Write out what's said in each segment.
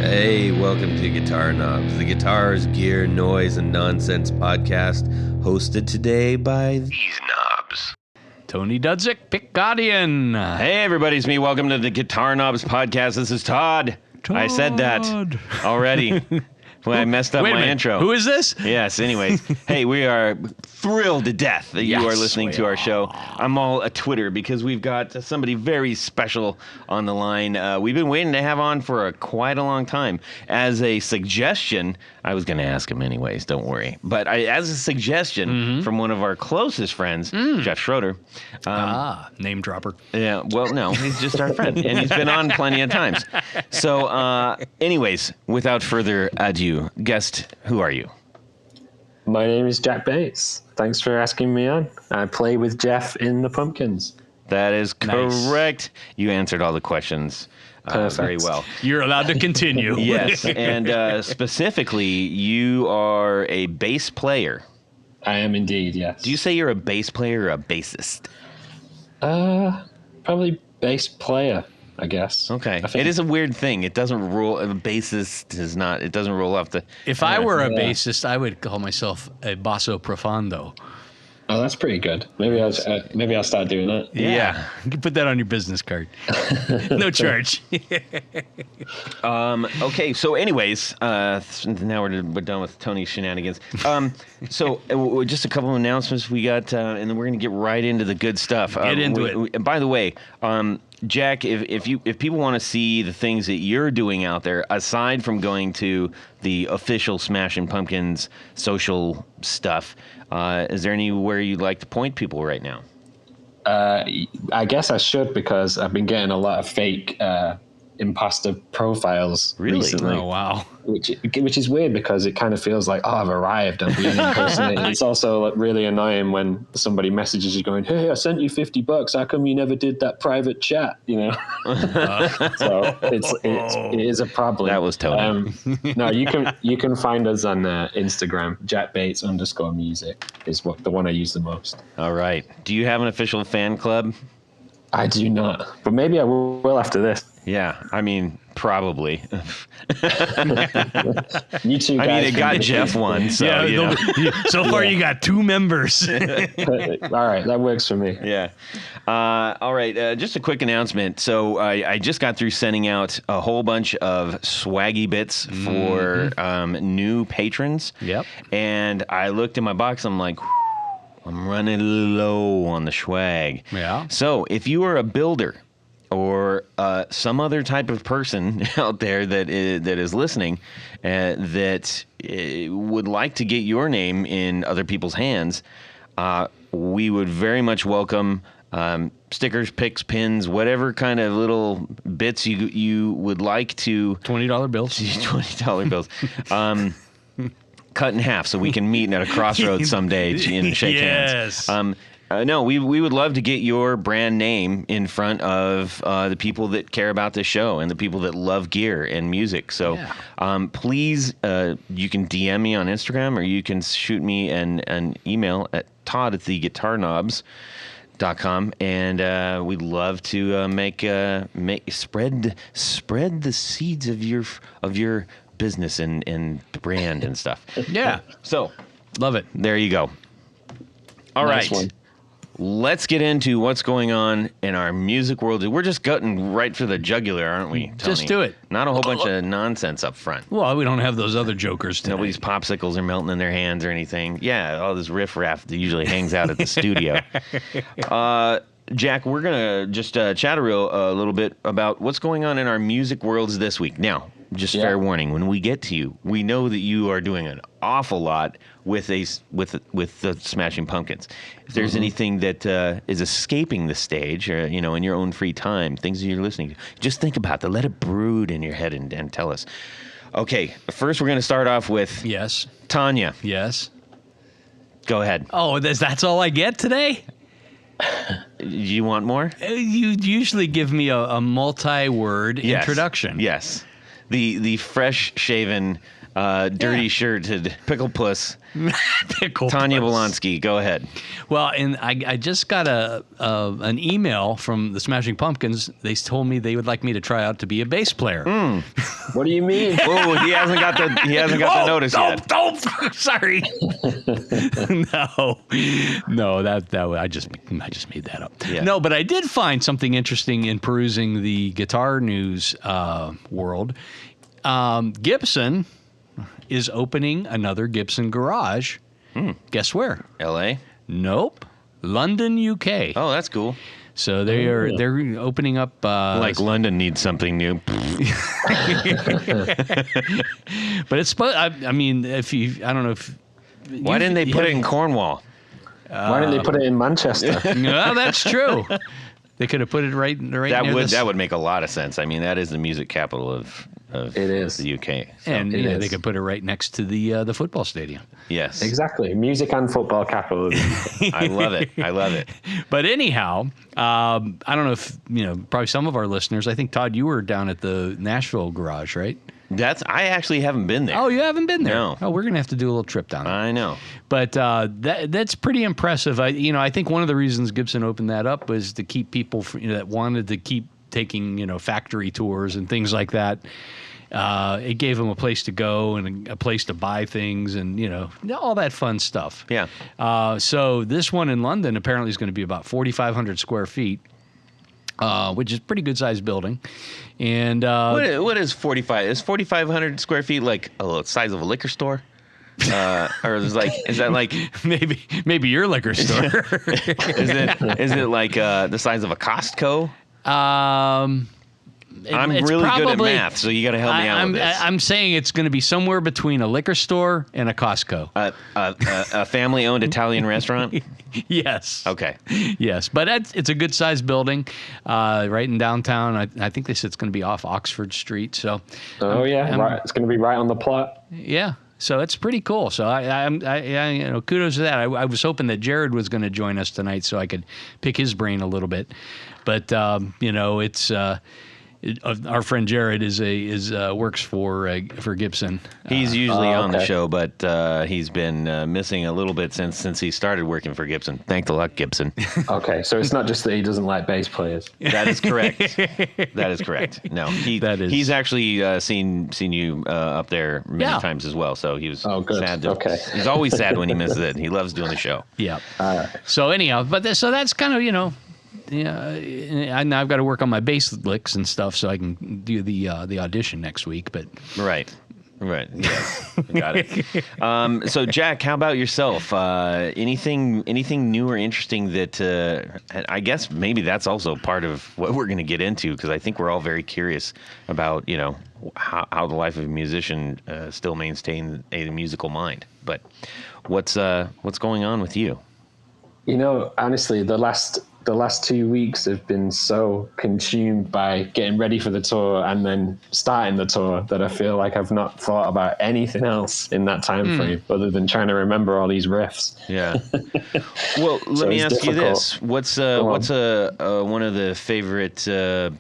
Hey, welcome to Guitar Knobs, the guitars, gear, noise, and nonsense podcast, hosted today by these knobs. Tony Dudzik, Picadian. Hey, everybody, it's me. Welcome to the Guitar Knobs podcast. This is Todd. I said that already when I messed up my intro. Who is this? Yes, anyways. Hey, we are thrilled to death that you are listening to our show. I'm all a Twitter because we've got somebody very special on the line. We've been waiting to have on for quite a long time. As a suggestion, I was going to ask him anyways, don't worry. But as a suggestion from one of our closest friends, Jeff Schroeder. Name dropper. Yeah, well, no, he's just our friend, and he's been on plenty of times. So, anyways, without further ado, guest, who are you? My name is Jack Bates. Thanks for asking me on. I play with Jeff in the Pumpkins. That is correct. Nice. You answered all the questions very well. You're allowed to continue. Yes, and specifically, you are a bass player. I am indeed, yes. Do you say you're a bass player or a bassist? Probably bass player, I guess. Okay. It is a weird thing. It doesn't roll. A bassist is not. It doesn't roll off the. If I were a bassist, I would call myself a basso profondo. Oh, that's pretty good. Maybe I'll start doing that. Yeah. You can put that on your business card. No charge. Okay. So, anyways, now we're done with Tony's shenanigans. So, just a couple of announcements we got, and then we're going to get right into the good stuff. Get into it. By the way, Jack, if people want to see the things that you're doing out there, aside from going to the official Smashing Pumpkins social stuff, is there anywhere you'd like to point people right now? I guess I should, because I've been getting a lot of fake imposter profiles recently. Oh, wow. Which is weird, because it kind of feels like, I've arrived, I'm being impersonated. It's also like really annoying when somebody messages you going, hey, I sent you $50, how come you never did that private chat, you know? So it is a problem. That was Tony. No, you can find us on Instagram. JackBates_music is the one I use the most. All right. Do you have an official fan club? I do not, but maybe I will after this. Yeah, I mean, probably. You two guys. I mean, it got Jeff one, so So far, you got 2 members. All right, that works for me. Yeah. All right, just a quick announcement. So I just got through sending out a whole bunch of swaggy bits for new patrons. Yep. And I looked in my box. I'm like, I'm running low on the swag. Yeah. So if you are a builder or some other type of person out there that is listening that would like to get your name in other people's hands, we would very much welcome stickers, picks, pins, whatever kind of little bits you would like to. $20 bills. $20 bills. Cut in half so we can meet at a crossroads someday and shake hands. No, we would love to get your brand name in front of the people that care about this show and the people that love gear and music. So please, you can DM me on Instagram, or you can shoot me an email at todd@theguitarknobs.com, and we'd love to spread the seeds of your business and brand and stuff. Yeah. So Love it. there you go. All Nice right. one. Let's get into what's going on in our music world. We're just gutting right for the jugular, aren't we, Tony? Just do it. Not a whole bunch of nonsense up front. Well, we don't have those other jokers tonight. Nobody's popsicles are melting in their hands or anything. Yeah, all this riffraff that usually hangs out at the studio. Jack, we're going to just chat a little bit about what's going on in our music worlds this week. Now, just fair warning, when we get to you, we know that you are doing an awful lot with the Smashing Pumpkins. If there's anything that is escaping the stage, or in your own free time, things that you're listening to, just think about that. Let it brood in your head and tell us. Okay, first we're going to start off with Tanya. Yes. Go ahead. Oh, that's all I get today? Do you want more? You usually give me a multi-word introduction. Yes. The fresh-shaven dirty shirted pickle puss. Pickle Tanya puss. Bolonsky, go ahead. Well, and I just got an email from the Smashing Pumpkins. They told me they would like me to try out to be a bass player. What do you mean? Oh, he hasn't got the notice yet. Sorry. No, that I just made that up. Yeah. No, but I did find something interesting in perusing the guitar news world. Gibson is opening another Gibson garage. Guess where? L.A. Nope. London, UK. Oh, that's cool. So they're opening up. Like London needs something new. But it's. I mean, if you, I don't know if. Why didn't they put it in Cornwall? Why didn't they put it in Manchester? No, that's true. They could have put it right near That would make a lot of sense. I mean, that is the music capital of It is. the UK. So, and It they is. could put it right next to the football stadium. yes, Exactly. Music and football capital. I love it. I love it. But anyhow, I don't know if probably some of our listeners. I think Todd, you were down at the Nashville garage, right? I actually haven't been there. Oh, you haven't been there? No. Oh, we're gonna have to do a little trip down there. I know. But that's pretty impressive. I think one of the reasons Gibson opened that up was to keep people that wanted to keep taking factory tours and things like that. It gave them a place to go and a place to buy things and all that fun stuff. Yeah. So this one in London apparently is going to be about 4,500 square feet. Which is a pretty good sized building. And What is 45? Is 4,500 square feet like the size of a liquor store? Or is that like maybe your liquor store. is it like the size of a Costco? I'm It's really good at probably- math, so you got to help me out with this. I'm saying it's going to be somewhere between a liquor store and a Costco. A family-owned Italian restaurant? Yes. Okay. Yes, but it's a good sized building, right in downtown. I think they said it's going to be off Oxford Street. So. Oh yeah, right. It's going to be right on the plot. Yeah. So it's pretty cool. So I kudos to that. I was hoping that Jared was going to join us tonight so I could pick his brain a little bit, but it's. Our friend Jared works for Gibson. He's usually on the okay. show, but he's been missing a little bit since he started working for Gibson. Thank the luck, Gibson. Okay, so it's not just that he doesn't like bass players. That is correct. That is correct. No, he's actually seen you up there many times as well. So he was sad. Okay. He's always sad when he misses it. He loves doing the show. Yeah. All right. So anyhow, so that's kind of now I've got to work on my bass licks and stuff so I can do the audition next week. But Right. Yes. Got it. So Jack, how about yourself? Anything new or interesting that I guess maybe that's also part of what we're going to get into, because I think we're all very curious about how the life of a musician still maintain a musical mind. But what's going on with you? Honestly, the last 2 weeks have been so consumed by getting ready for the tour and then starting the tour that I feel like I've not thought about anything else in that time frame other than trying to remember all these riffs. Yeah. Well, let me it's ask you difficult. this: what's one of the favorite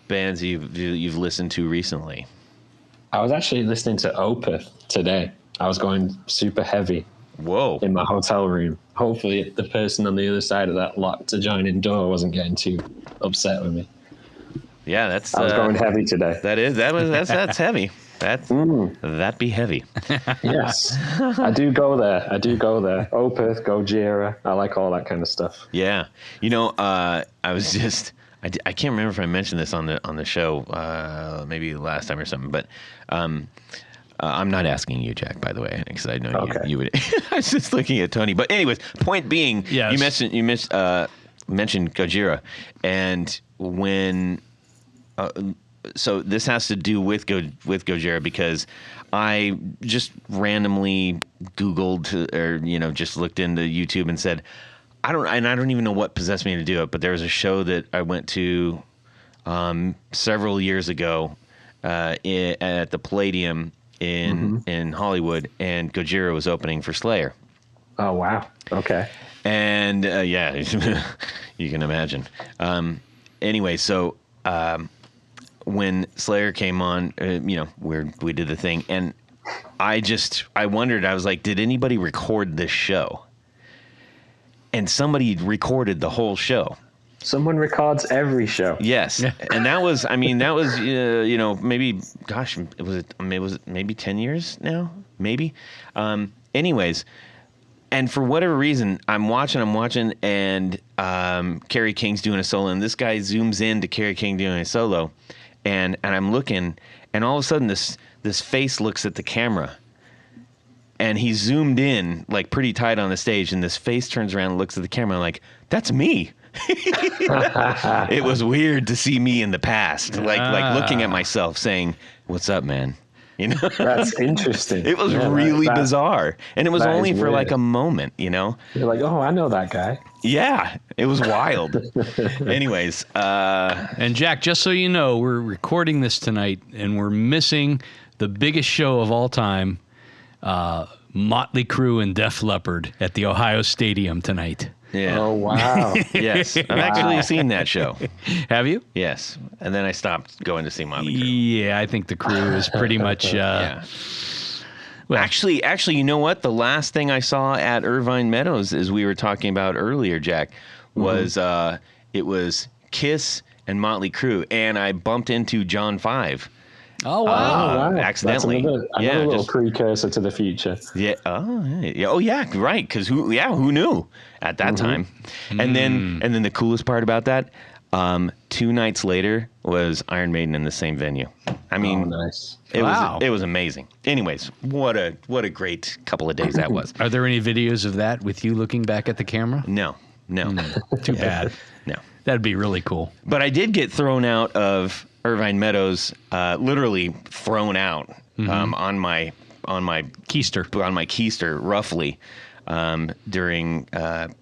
bands you've listened to recently? I was actually listening to Opeth today. I was going super heavy Whoa. in my hotel room. Hopefully the person on the other side of that locked adjoining door wasn't getting too upset with me. Yeah, that's. I was going heavy today. That's heavy. That'd be heavy. Yes. I do go there. Opeth, Gojira. I like all that kind of stuff. Yeah, I was just. I can't remember if I mentioned this on the show, maybe last time or something, but. I'm not asking you, Jack, by the way, because I know you would. I was just looking at Tony. But anyways, point being, yes. you mentioned Gojira, and when so this has to do with Gojira, because I just randomly Googled or just looked into YouTube and said I don't even know what possessed me to do it, but there was a show that I went to several years ago at the Palladium in Hollywood, and Gojira was opening for Slayer. Oh, wow. Okay. And yeah, you can imagine. Anyway, so when Slayer came on, we did the thing, and I wondered, I was like, did anybody record this show? And somebody recorded the whole show. Someone records every show. Yes. And that was, maybe, gosh, it was maybe 10 years now, maybe. Anyways, and for whatever reason, I'm watching, and Kerry King's doing a solo, and this guy zooms in to Kerry King doing a solo, and I'm looking, and all of a sudden this face looks at the camera, and he's zoomed in like pretty tight on the stage, and this face turns around and looks at the camera, and I'm like, that's me. It was weird to see me in the past, like looking at myself saying, "What's up, man?" You know, that's interesting. It was really bizarre, and it was only for like a moment. You know, you're like, "Oh, I know that guy." Yeah, it was wild. Anyways, and Jack, just so you know, we're recording this tonight, and we're missing the biggest show of all time, Motley Crue and Def Leppard at the Ohio Stadium tonight. Yeah. Oh, wow. Yes. I've actually seen that show. Have you? Yes. And then I stopped going to see Motley Crue. Yeah, I think the Crew is pretty much... yeah. Well, actually, you know what? The last thing I saw at Irvine Meadows, as we were talking about earlier, Jack, was it was Kiss and Motley Crue, and I bumped into John 5. Oh, wow. Accidentally. That's another little precursor to the future. Yeah. Oh, yeah. Right. Because who knew at that time? And then the coolest part about that, 2 nights later was Iron Maiden in the same venue. I mean, nice. It was amazing. Anyways, what a great couple of days that was. Are there any videos of that with you looking back at the camera? No. Too bad. No. That'd be really cool. But I did get thrown out of Irvine Meadows, literally thrown out on my keister, roughly, during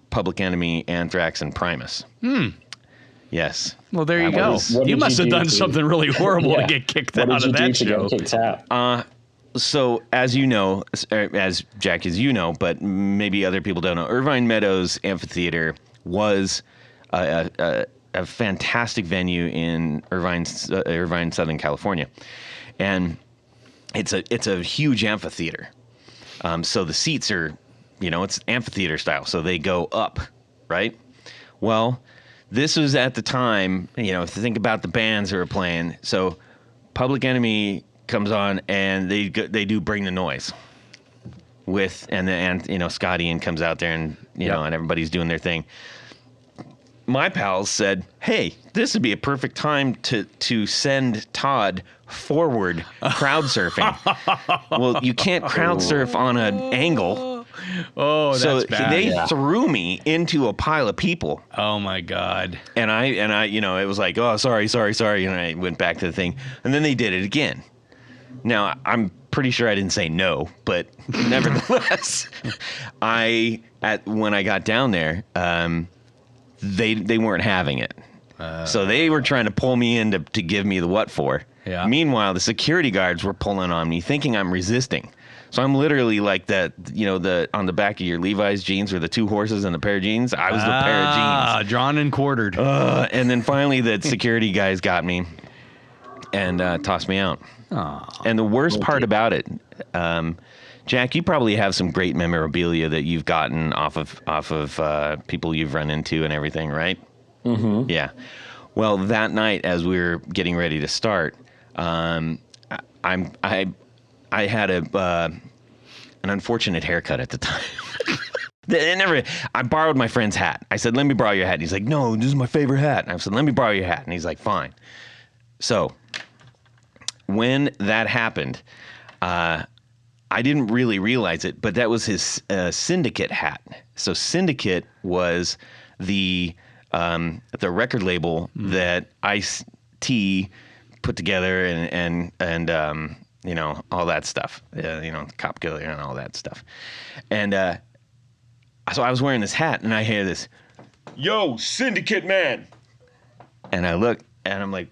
Public Enemy, Anthrax, and Primus. Yes. Well, there you go. You must have done something really horrible to get kicked out of that show. Get kicked out? So, as you know, as Jack, as you know, but maybe other people don't know, Irvine Meadows Amphitheater was a fantastic venue in Irvine, Southern California, and it's a huge amphitheater. So the seats are, it's amphitheater style, so they go up, right? Well, this was at the time, think about the bands that were playing. So Public Enemy comes on, and they do Bring the Noise and Scotty Ian comes out there, and and everybody's doing their thing. My pals said, "Hey, this would be a perfect time to send Todd forward crowd surfing." Well, you can't crowd surf on an angle. Oh, that's so bad. They threw me into a pile of people. Oh my God. And I, it was like, "Oh, sorry," and I went back to the thing, and then they did it again. Now, I'm pretty sure I didn't say no, but nevertheless, when I got down there, they weren't having it. So they were trying to pull me in to give me the what for. Yeah. Meanwhile, the security guards were pulling on me, thinking I'm resisting. So I'm literally like that, on the back of your Levi's jeans were the 2 horses and the pair of jeans. I was the pair of jeans. Drawn and quartered. And then finally the security guys got me and tossed me out. Aww. And the worst part about it, Jack, you probably have some great memorabilia that you've gotten off of people you've run into and everything, right? Mm-hmm. Yeah. Well, that night, as we were getting ready to start, I had an unfortunate haircut at the time. I borrowed my friend's hat. I said, "Let me borrow your hat." And he's like, "No, this is my favorite hat." And I said, "Let me borrow your hat." And he's like, "Fine." So when that happened, I didn't really realize it, but that was his Syndicate hat. So Syndicate was the record label that Ice-T put together and all that stuff, Cop Killer and all that stuff. And so I was wearing this hat, and I hear this, "Yo, Syndicate man!" And I look, and I'm like,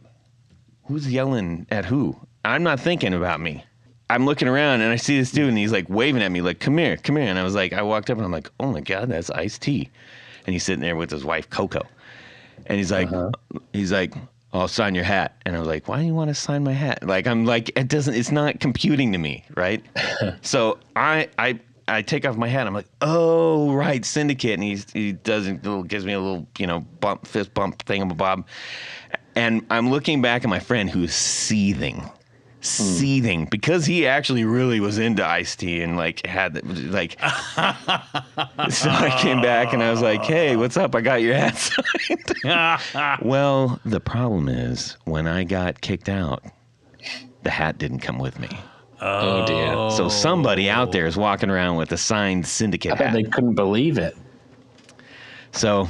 who's yelling at who? I'm not thinking about me. I'm looking around, and I see this dude, and he's like waving at me, like, come here. And I was like, I walked up, and I'm like, oh my God, that's Ice-T. And he's sitting there with his wife, Coco. And he's like, I'll sign your hat. And I was like, why do you want to sign my hat? Like, I'm like, it's not computing to me, right? So I take off my hat. I'm like, oh, right, Syndicate. And he gives me a little, fist bump thingamabob. And I'm looking back at my friend who's seething because he actually really was into iced tea and had so I came back and I was like, hey, what's up? I got your hat signed. Well, the problem is when I got kicked out, the hat didn't come with me. Oh dear. So somebody out there is walking around with a signed Syndicate I bet hat. they couldn't believe it. So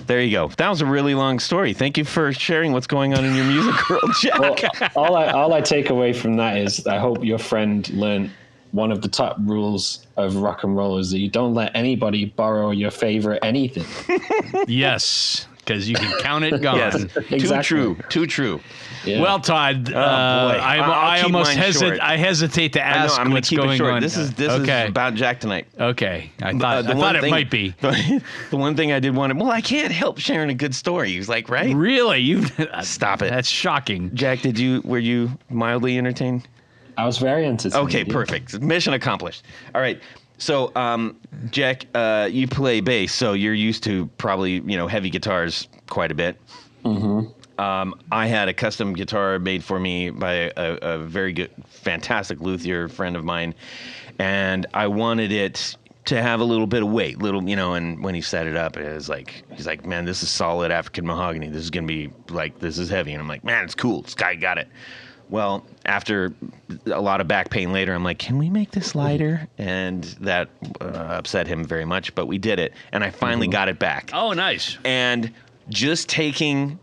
there you go. That was a really long story. Thank you for sharing what's going on in your music world, Jack. Well, all I take away from that is I hope your friend learned one of the top rules of rock and roll is that you don't let anybody borrow your favorite anything. Yes, because you can count it gone. Yes, Exactly. Too true. Yeah. Well, Todd, boy. I I'll keep almost mine short. I hesitate to ask I'm going what's to keep going it short. on. This is okay. about Jack tonight. Okay, I thought it might be. The one thing I did want to. Well, I can't help sharing a good story. He was like, right? Really? You Stop it. That's shocking. Jack, were you mildly entertained? I was very entertained. Okay, perfect. Mission accomplished. All right. So, Jack, you play bass, so you're used to probably heavy guitars quite a bit. Mm-hmm. I had a custom guitar made for me by a very good, fantastic luthier friend of mine, and I wanted it to have a little bit of weight, and when he set it up, he's like, man, this is solid African mahogany. This is gonna be this is heavy, and I'm like, man, it's cool. This guy got it. Well, after a lot of back pain later, I'm like, can we make this lighter? And that upset him very much, but we did it, and I finally got it back. Oh, nice. And just taking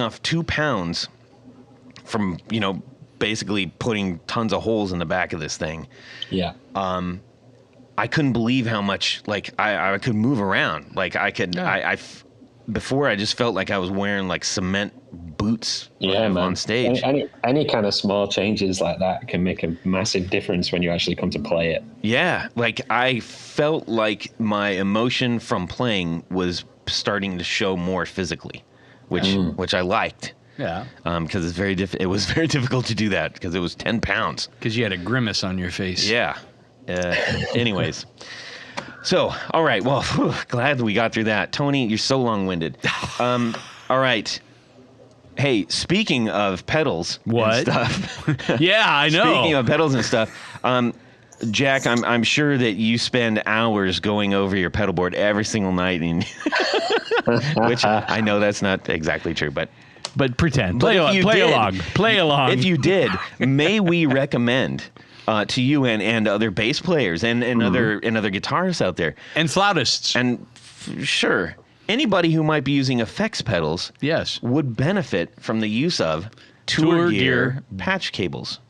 off 2 pounds from basically putting tons of holes in the back of this thing. Yeah. I couldn't believe how much I could move around. I could. Yeah. Before I just felt like I was wearing cement boots on stage. Any kind of small changes like that can make a massive difference when you actually come to play it. Yeah, I felt like my emotion from playing was starting to show more physically, which I liked. Yeah. Because it was very difficult to do that because it was 10 pounds. Because you had a grimace on your face. Yeah. Anyways. So, all right. Well, glad we got through that. Tony, you're so long-winded. All right. Hey, speaking of pedals What? and stuff. Yeah, I know. Speaking of pedals and stuff, Jack, I'm sure that you spend hours going over your pedal board every single night, which I know that's not exactly true, but pretend. Play along. If you did, may we recommend to you and other bass players and other guitarists out there And flautists. and sure, anybody who might be using effects pedals, yes, would benefit from the use of Tour Gear patch cables.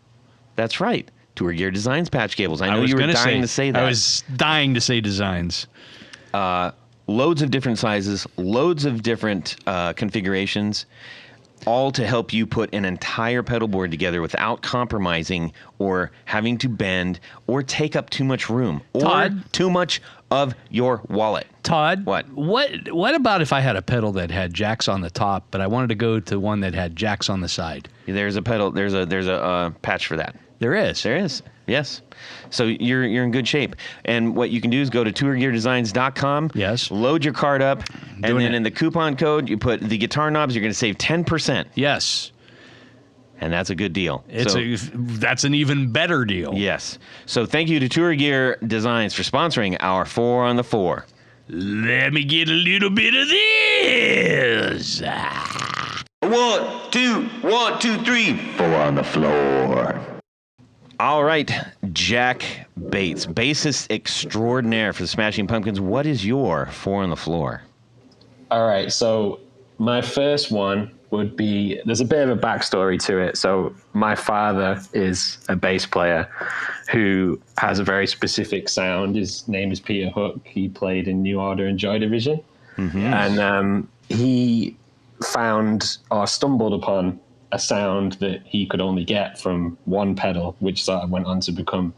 That's right, Tour Gear Designs patch cables. I know you were dying to say that. I was dying to say designs. Loads of different sizes, loads of different configurations, all to help you put an entire pedal board together without compromising or having to bend or take up too much room or Todd? too much of your wallet. Todd, What? What about if I had a pedal that had jacks on the top, but I wanted to go to one that had jacks on the side? There's a pedal. There's a patch for that. There is. There is. Yes. So you're in good shape. And what you can do is go to tourgeardesigns.com. Yes. Load your card up, and Doing then it. in the coupon code you put the guitar knobs. You're going to save 10%, Yes. and that's a good deal. That's an even better deal. Yes. So thank you to Tour Gear Designs for sponsoring our 4 on the 4. Let me get a little bit of this. 1, 2, 3. 4 on the floor. All right, Jack Bates, bassist extraordinaire for the Smashing Pumpkins. What is your 4 on the floor? All right, so my first one would be, there's a bit of a backstory to it. So my father is a bass player who has a very specific sound. His name is Peter Hook. He played in New Order and Joy Division. Mm-hmm. And he found or stumbled upon a sound that he could only get from one pedal, which sort of went on to become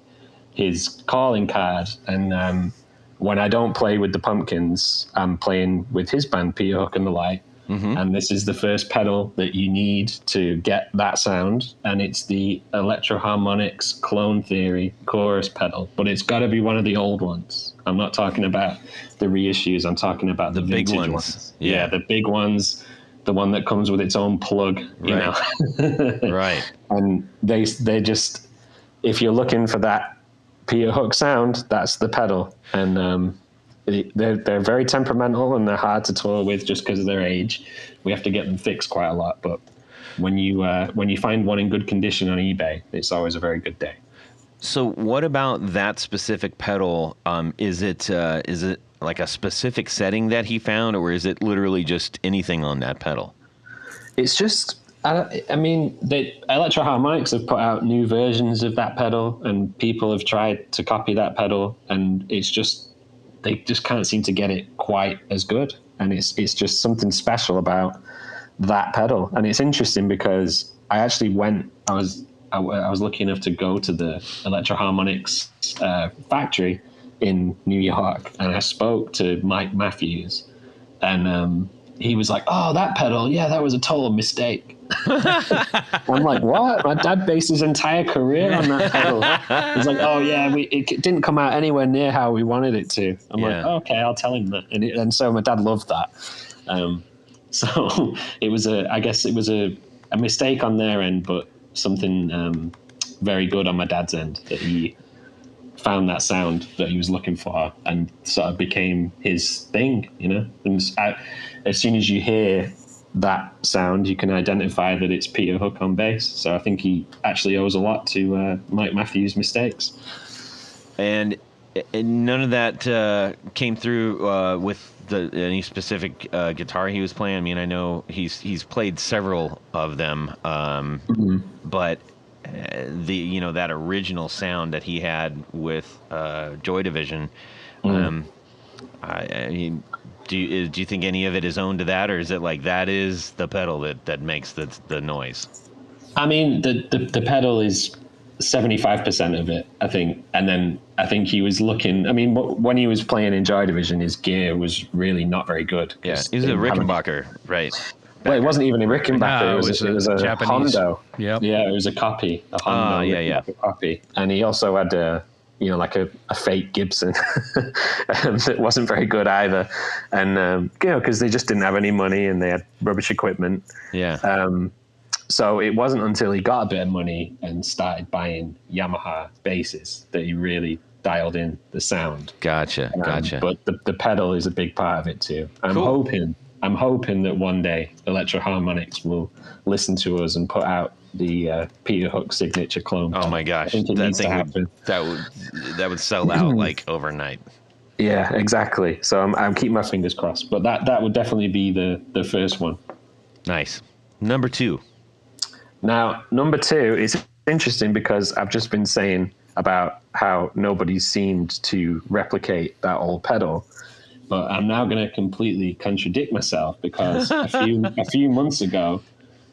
his calling card. And when I don't play with the Pumpkins, I'm playing with his band, Peter Hook and the Light. And this is the first pedal that you need to get that sound, and it's the Electro-Harmonix Clone Theory chorus pedal, but it's got to be one of the old ones. I'm not talking about the reissues, I'm talking about the big vintage ones. Yeah, the big ones, the one that comes with its own plug, you know. Right. And they just, if you're looking for that Peter Hook sound, that's the pedal. And they're very temperamental, and they're hard to tour with just because of their age. We have to get them fixed quite a lot, but when you find one in good condition on eBay, it's always a very good day. So what about that specific pedal? Is it like a specific setting that he found, or is it literally just anything on that pedal? It's just, I mean, Electro-Harmonix have put out new versions of that pedal, and people have tried to copy that pedal, and it's just, they just can't seem to get it quite as good. And it's just something special about that pedal. And it's interesting because I actually I was lucky enough to go to the Electro-Harmonix factory in New York, and I spoke to Mike Matthews, and he was like, "Oh, that pedal, yeah, that was a total mistake." I'm like, "What?" My dad based his entire career on that pedal. He's like, "Oh yeah, it didn't come out anywhere near how we wanted it to." I'm like, oh, "Okay, I'll tell him that." And so my dad loved that. So it was I guess it was a mistake on their end, but something very good on my dad's end, that he found that sound that he was looking for and sort of became his thing, you know. And as soon as you hear that sound, you can identify that it's Peter Hook on bass. So I think he actually owes a lot to Mike Matthews' mistakes. And none of that came through with any specific guitar he was playing. I mean, I know he's played several of them, but that original sound that he had with Joy Division, I mean, do you think any of it is owned to that, or is it like that is the pedal that makes the noise? I mean, the pedal is 75% of it, I think. And then I think he was looking, I mean, when he was playing in Joy Division, his gear was really not very good. Yeah, he was a Rickenbacker, right? Well, it wasn't even a Rickenbacker. No, it was a Japanese. Hondo. Yep. Yeah, it was a copy. A Hondo Rickenbacker copy. And he also had a fake Gibson that wasn't very good either. And, because they just didn't have any money and they had rubbish equipment. Yeah. So it wasn't until he got a bit of money and started buying Yamaha basses that he really dialed in the sound. Gotcha. But the pedal is a big part of it too. Cool. I'm hoping that one day Electro-Harmonix will listen to us and put out the Peter Hook signature clone. Oh my gosh, that would sell out like overnight. Yeah, exactly. So I'm keeping my fingers crossed. But that would definitely be the first one. Nice. Number 2. Now, number 2 is interesting because I've just been saying about how nobody seemed to replicate that old pedal. But I'm now going to completely contradict myself because a few months ago,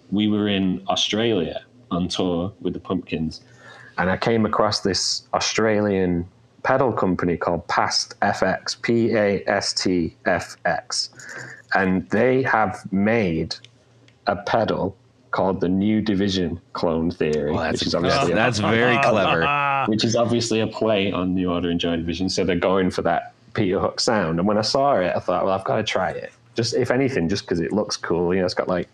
we were in Australia on tour with the Pumpkins, and I came across this Australian pedal company called Past FX, PASTFX, and they have made a pedal called the New Division Clone Theory, which is obviously that's very clever. Which is obviously a play on New Order and Joy Division, so they're going for that Peter Hook sound. And when I saw it, I thought, well, I've got to try it. Just if anything, just because it looks cool. You know, it's got like,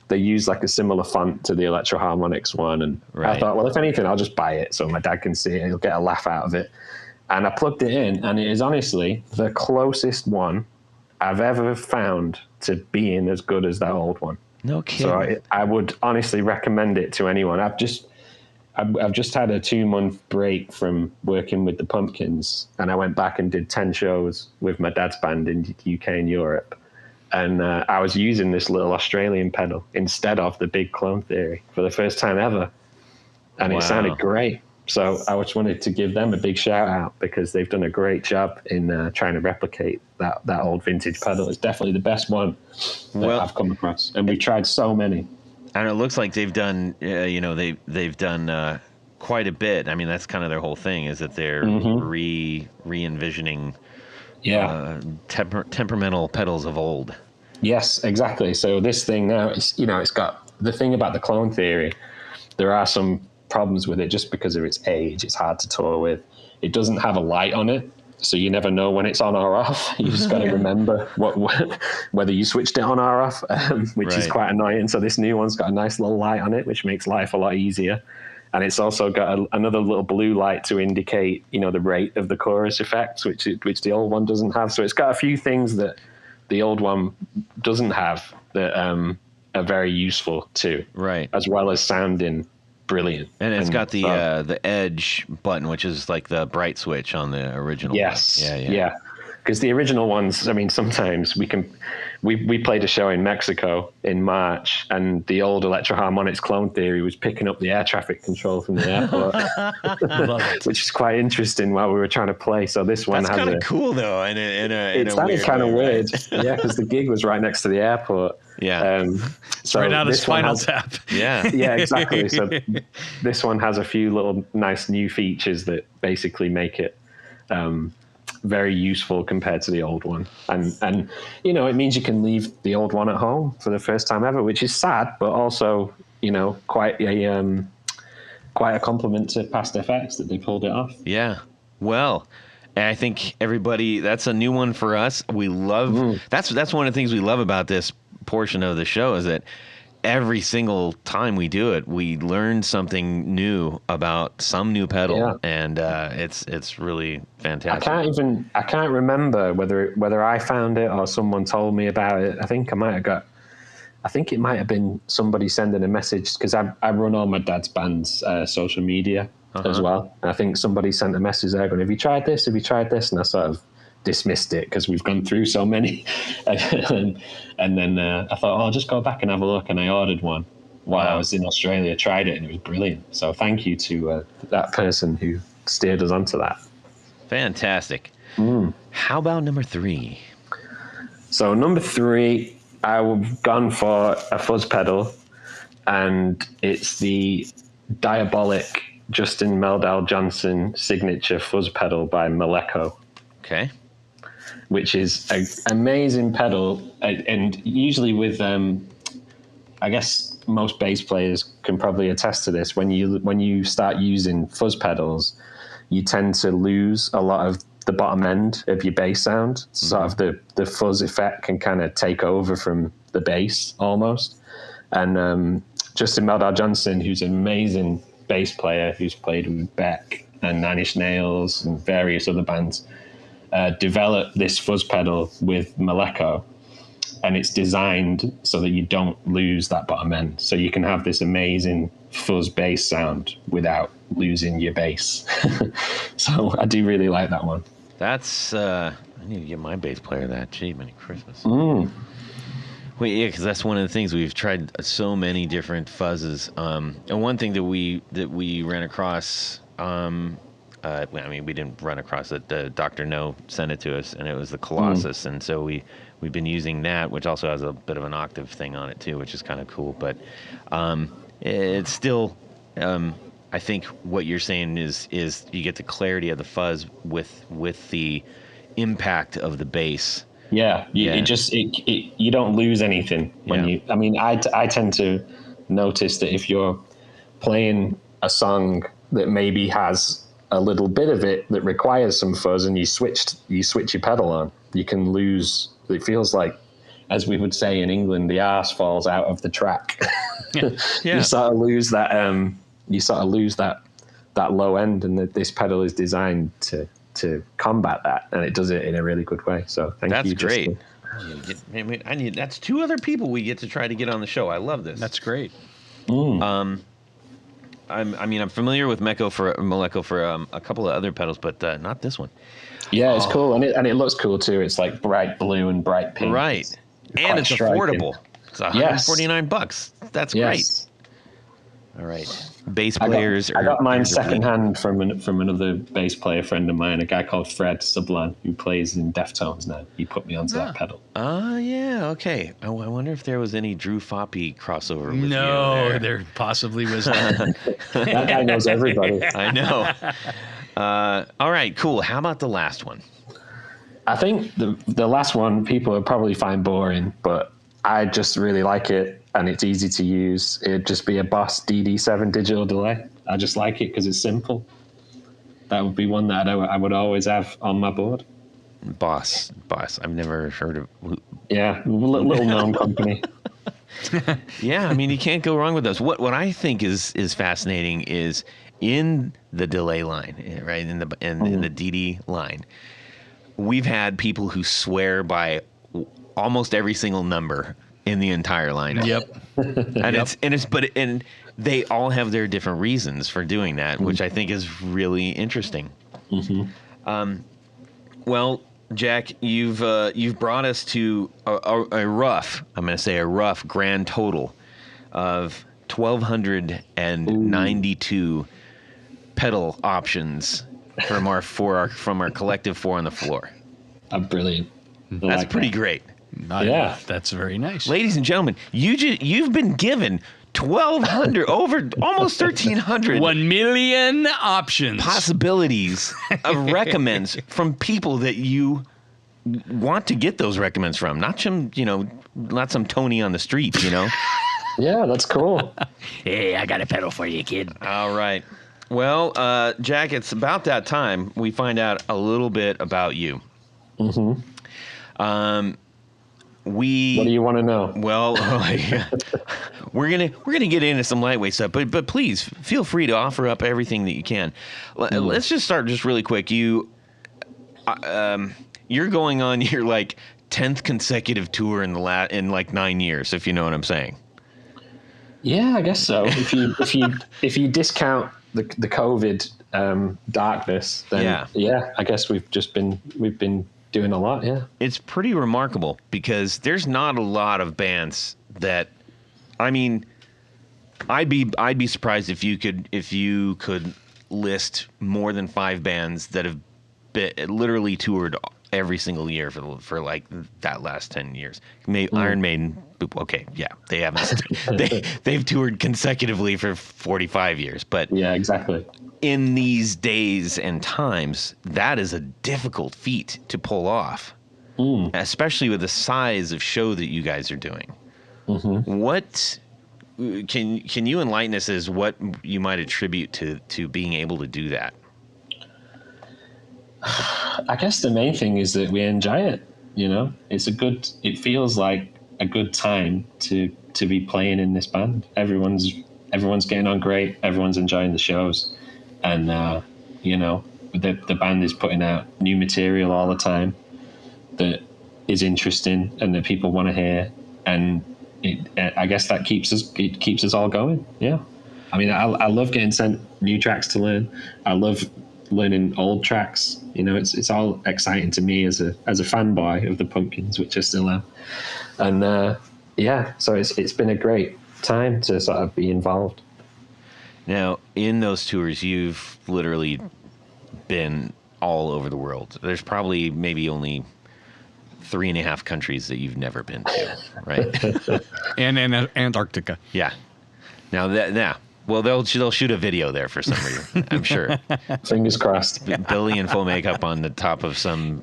they use like a similar font to the Electro-Harmonix one. And I thought, well, if anything, I'll just buy it so my dad can see it and he'll get a laugh out of it. And I plugged it in, and it is honestly the closest one I've ever found to being as good as that old one. No kidding. So I would honestly recommend it to anyone. I've just had a 2-month break from working with the Pumpkins, and I went back and did 10 shows with my dad's band in the UK and Europe. And I was using this little Australian pedal instead of the big Clone Theory for the first time ever. And It sounded great. So I just wanted to give them a big shout out because they've done a great job in trying to replicate that old vintage pedal. It's definitely the best one that I've come across. And we've tried so many. And it looks like they've done, they've done quite a bit. I mean, that's kind of their whole thing, is that they're re-envisioning temperamental pedals of old. Yes, exactly. So this thing now, it's got the thing about the clone theory. There are some problems with it just because of its age. It's hard to tour with. It doesn't have a light on it, so you never know when it's on or off. You just got to remember whether you switched it on or off, which is quite annoying. So this new one's got a nice little light on it, which makes life a lot easier. And it's also got another little blue light to indicate, the rate of the chorus effects, which the old one doesn't have. So it's got a few things that the old one doesn't have that are very useful too, right? As well as sounding brilliant. And it's got the edge button, which is like the bright switch on the original. Yes, one. Yeah. Because the original ones, I mean, sometimes we played a show in Mexico in March, and the old Electro-Harmonics clone theory was picking up the air traffic control from the airport, which is quite interesting while we were trying to play. So this one that's kind of cool though, it sounded kind of weird, yeah, because the gig was right next to the airport. Yeah, so right out of Spinal Tap. Yeah, yeah, exactly. So this one has a few little nice new features that basically make it very useful compared to the old one, and it means you can leave the old one at home for the first time ever, which is sad, but also quite a compliment to Past FX that they pulled it off. Yeah, well, I think everybody, that's a new one for us. We love that's one of the things we love about this portion of the show, is that every single time we do it, we learn something new about some new pedal, and it's really fantastic. I can't remember whether I found it or someone told me about it. I think it might have been somebody sending a message, because I run all my dad's band's social media as well. And I think somebody sent a message there going, "Have you tried this? Have you tried this?" And I sort of dismissed it because we've gone through so many. And then I thought, I'll just go back and have a look. And I ordered one while I was in Australia, tried it, and it was brilliant. So thank you to that person who steered us onto that. Fantastic. How about number 3? So number 3, I've gone for a fuzz pedal, and it's the Diabolic Justin Meldal Johnson signature fuzz pedal by Maleko. Okay. Which is an amazing pedal, and usually with, I guess most bass players can probably attest to this. When you start using fuzz pedals, you tend to lose a lot of the bottom end of your bass sound. Sort of the fuzz effect can kind of take over from the bass almost. And Justin Meldal Johnson, who's an amazing bass player, who's played with Beck and Nine Inch Nails and various other bands, developed this fuzz pedal with Maleko, and it's designed so that you don't lose that bottom end, so you can have this amazing fuzz bass sound without losing your bass. So I do really like that one. That's I need to give my bass player that. Gee, Merry Christmas. Well, yeah, because that's one of the things we've tried so many different fuzzes. And one thing that we ran across. I mean, we didn't run across it. The Dr. No sent it to us, and it was the Colossus. And so we've been using that, which also has a bit of an octave thing on it too, which is kind of cool. But it's still, I think what you're saying is you get the clarity of the fuzz with the impact of the bass. Yeah, you don't lose anything when you. I mean, I tend to notice that if you're playing a song that maybe has a little bit of it that requires some fuzz, and you switch your pedal on, you can lose. It feels like, as we would say in England, the arse falls out of the track. You sort of lose that. That low end, and this pedal is designed to combat that, and it does it in a really good way. So thank you. That's great. That's 2 other people we get to try to get on the show. I love this. That's great. I'm familiar with Maleko for a couple of other pedals, but not this one. Yeah, it's cool, and it looks cool too. It's like bright blue and bright pink. Right, and it's affordable. It's $149. That's great. All right, bass players. I got mine secondhand from another bass player friend of mine, a guy called Fred Sublan, who plays in Deftones now. He put me onto that pedal. Oh, yeah, okay. I wonder if there was any Drew Foppy crossover with you there possibly was not. That guy knows everybody. I know. All right, cool. How about the last one? I think the last one people would probably find boring, but I just really like it, and it's easy to use. It'd just be a Boss DD7 digital delay. I just like it because it's simple. That would be one that I would always have on my board. Boss. I've never heard of. Yeah, little known company. Yeah, I mean, you can't go wrong with those. What I think is fascinating is in the delay line, right? In the DD line, we've had people who swear by almost every single number in the entire lineup. Yep. And they all have their different reasons for doing that, which I think is really interesting. Mm-hmm. Well, Jack, you've brought us to a rough grand total of 1,292 pedal options from our collective 4 on the floor. Brilliant. That's pretty great. Yeah, that's very nice. Ladies and gentlemen, you've been given 1,200 over almost 1,300 1 million options possibilities of recommends from people that you want to get those recommends from, not some Tony on the street, Yeah, that's cool. Hey, I got a pedal for you, kid. All right. Well, Jack, it's about that time we find out a little bit about you. Mm-hmm. What do you want to know? Well, we're gonna get into some lightweight stuff, but please feel free to offer up everything that you can. Let's just start just really quick. You're going on your 10th consecutive tour in like 9 years, if you know what I'm saying. Yeah, I guess so. If you discount the COVID darkness, then yeah, I guess we've been doing a lot. Yeah, it's pretty remarkable because there's not a lot of bands that, I mean, I'd be surprised if you could list more than 5 bands that have literally toured every single year for like that last 10 years. Iron Maiden, okay, yeah, they haven't. they've toured consecutively for 45 years, but yeah, exactly. In these days and times, that is a difficult feat to pull off, especially with the size of show that you guys are doing. Mm-hmm. What can you enlighten us as what you might attribute to being able to do that? I guess the main thing is that we enjoy it. It feels like a good time to be playing in this band. Everyone's getting on great. Everyone's enjoying the shows, and the band is putting out new material all the time that is interesting and that people want to hear. And I guess that keeps us all going. Yeah, I mean, I love getting sent new tracks to learn. I love learning old tracks. It's all exciting to me as a fanboy of the Pumpkins, which I still am. And so it's been a great time to sort of be involved. Now, in those tours, you've literally been all over the world. There's probably maybe only 3.5 countries that you've never been to, right? and Antarctica. Yeah. Now, well, they'll shoot a video there for some reason, I'm sure. Fingers crossed. Billy in full makeup on the top of some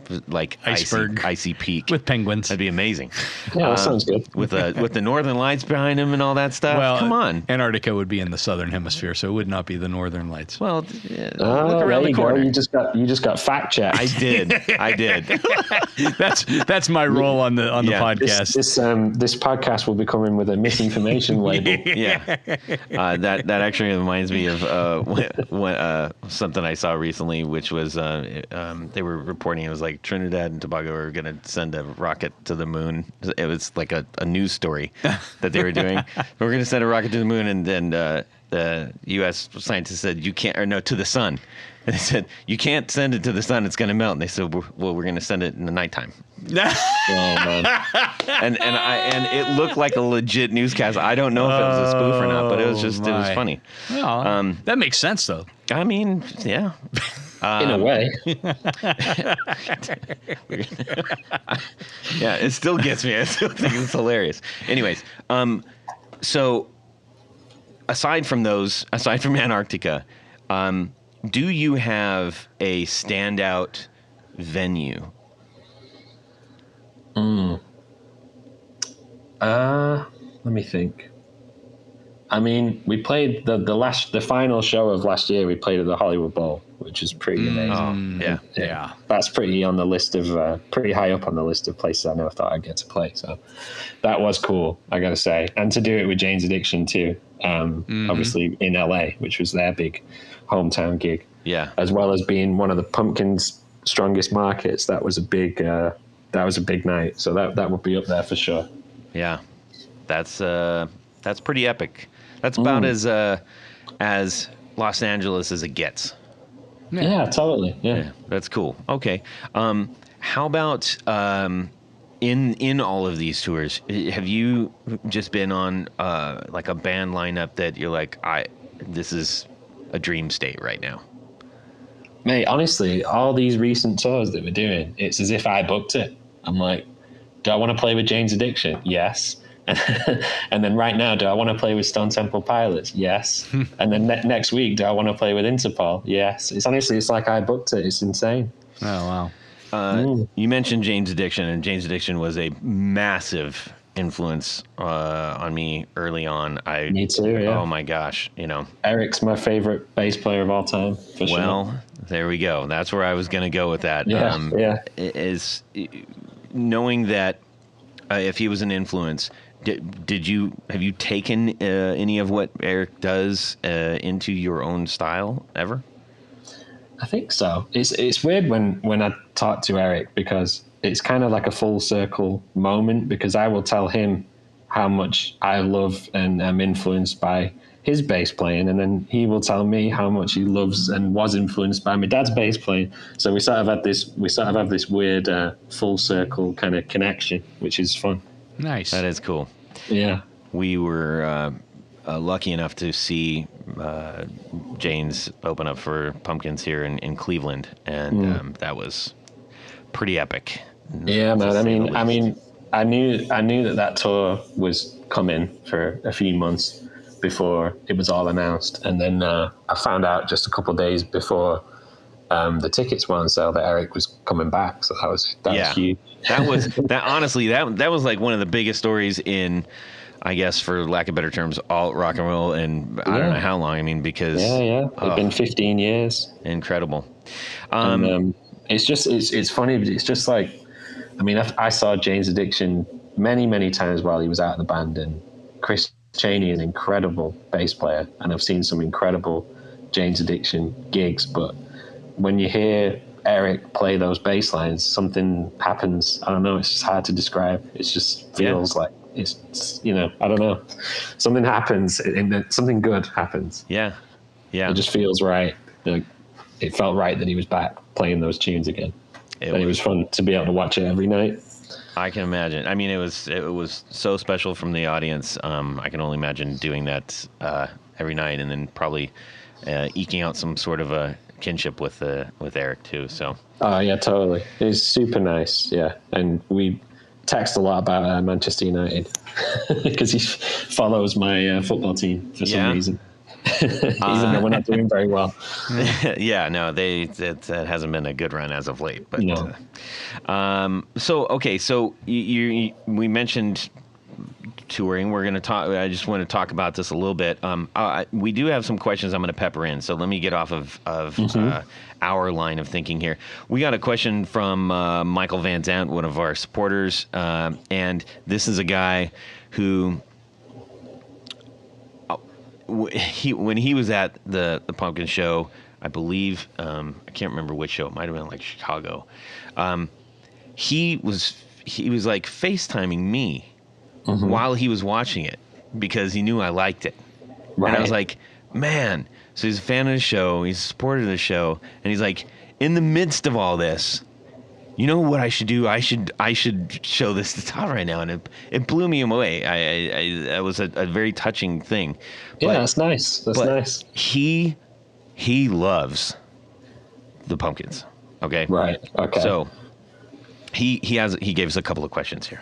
iceberg, icy peak with penguins. That'd be amazing. Yeah, that sounds good. With the northern lights behind him and all that stuff. Well, come on. Antarctica would be in the southern hemisphere, so it would not be the northern lights. Well, look around the corner. You just got fact checked. I did. That's my role on the podcast. This podcast will be coming with a misinformation label. Yeah. That actually reminds me of something I saw recently, which was they were reporting it was like Trinidad and Tobago were going to send a rocket to the moon. It was like a news story that they were doing. We're going to send a rocket to the moon, and then the U.S. scientists said to the sun. And they said, you can't send it to the sun, it's going to melt. And they said, well, we're going to send it in the nighttime. Oh, man. And it looked like a legit newscast. I don't know if it was a spoof or not, but it was funny. Well, that makes sense, though. I mean, yeah. In a way. Yeah, it still gets me. I still think it's hilarious. Anyways, so aside from Antarctica, do you have a standout venue Let me think. I mean, we played the final show of last year. We played at the Hollywood Bowl, which is pretty amazing. Oh, yeah. Yeah. That's pretty on the list of pretty high up on the list of places I never thought I'd get to play. So that was cool, I gotta say, and to do it with Jane's Addiction too. Obviously in LA, which was their big hometown gig. Yeah. As well as being one of the Pumpkins' strongest markets, that was a big night. So that would be up there for sure. Yeah. That's pretty epic. That's about as Los Angeles as it gets. Yeah, totally. Yeah. That's cool. Okay. How about in all of these tours, have you just been on like a band lineup that you're like, this is a dream state right now? Mate, honestly, all these recent tours that we're doing, it's as if I booked it. I'm like, do I want to play with Jane's Addiction? Yes. And then right now, do I want to play with Stone Temple Pilots? Yes. And then next week, do I want to play with Interpol? Yes. It's honestly, it's like I booked it. It's insane. Oh, wow. You mentioned Jane's Addiction, and Jane's Addiction was a massive influence on me early on. Me too, yeah. Oh my gosh, Eric's my favorite bass player of all time, for sure. Well, there we go. That's where I was going to go with that. Yeah. Is knowing that if he was an influence, have you taken any of what Eric does into your own style ever? I think so. It's weird when I talk to Eric, because it's kind of like a full circle moment, because I will tell him how much I love and am influenced by his bass playing, and then he will tell me how much he loves and was influenced by my dad's bass playing. So we sort of have this weird full circle kind of connection, which is fun. Nice. That is cool. Yeah. We were lucky enough to see Jane's open up for Pumpkins here in Cleveland, and that was pretty epic. Yeah, man. I mean, I knew that tour was coming for a few months before it was all announced, and then I found out just a couple of days before the tickets were on sale that Eric was coming back. So that was huge. Honestly, that was like one of the biggest stories in, I guess, for lack of better terms, alt rock and roll, and I don't know how long. I mean, because it's been 15 years. Incredible. It's funny, but it's just like, I mean, I saw Jane's Addiction many times while he was out of the band, and Chris Chaney is an incredible bass player, and I've seen some incredible Jane's Addiction gigs, but when you hear Eric play those bass lines, something happens. I don't know, it's just hard to describe. It just feels like it's I don't know. Something happens, and something good happens. Yeah. It just feels right. It felt right that he was back playing those tunes again. It was fun to be able to watch it every night. I can imagine. I mean, it was so special from the audience. I can only imagine doing that every night, and then probably eking out some sort of a kinship with Eric too. So. Oh yeah, totally. He's super nice. Yeah, and we text a lot about Manchester United because he follows my football team for some reason. Even though we're not doing very well. Yeah, no, it hasn't been a good run as of late. But no. So we mentioned touring. We're going to talk. I just want to talk about this a little bit. We do have some questions I'm going to pepper in. So let me get off of our line of thinking here. We got a question from Michael Van Zant, one of our supporters, and this is a guy who. When he was at the Pumpkin show, I believe, I can't remember which show. It might have been like Chicago. He was like FaceTiming me while he was watching it because he knew I liked it. Right. And I was like, man. So he's a fan of the show. He's a supporter of the show. And he's like, in the midst of all this, you know what I should do? I should show this to Todd right now, and it blew me away. That was a very touching thing. Yeah, that's nice. That's nice. He loves the Pumpkins. Okay. Right. Okay. So he gave us a couple of questions here.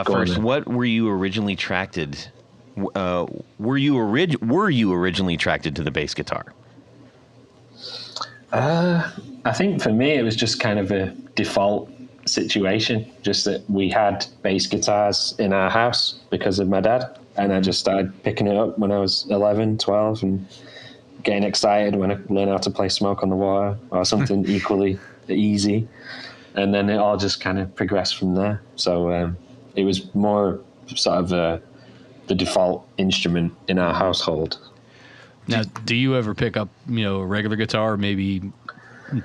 First, what were you originally attracted? Were you originally attracted to the bass guitar? I think for me, it was just kind of a default situation. Just that we had bass guitars in our house because of my dad. And I just started picking it up when I was 11, 12, and getting excited when I learned how to play Smoke on the Water or something equally easy. And then it all just kind of progressed from there. So it was more sort of the default instrument in our household. Now, do you ever pick up, a regular guitar, or maybe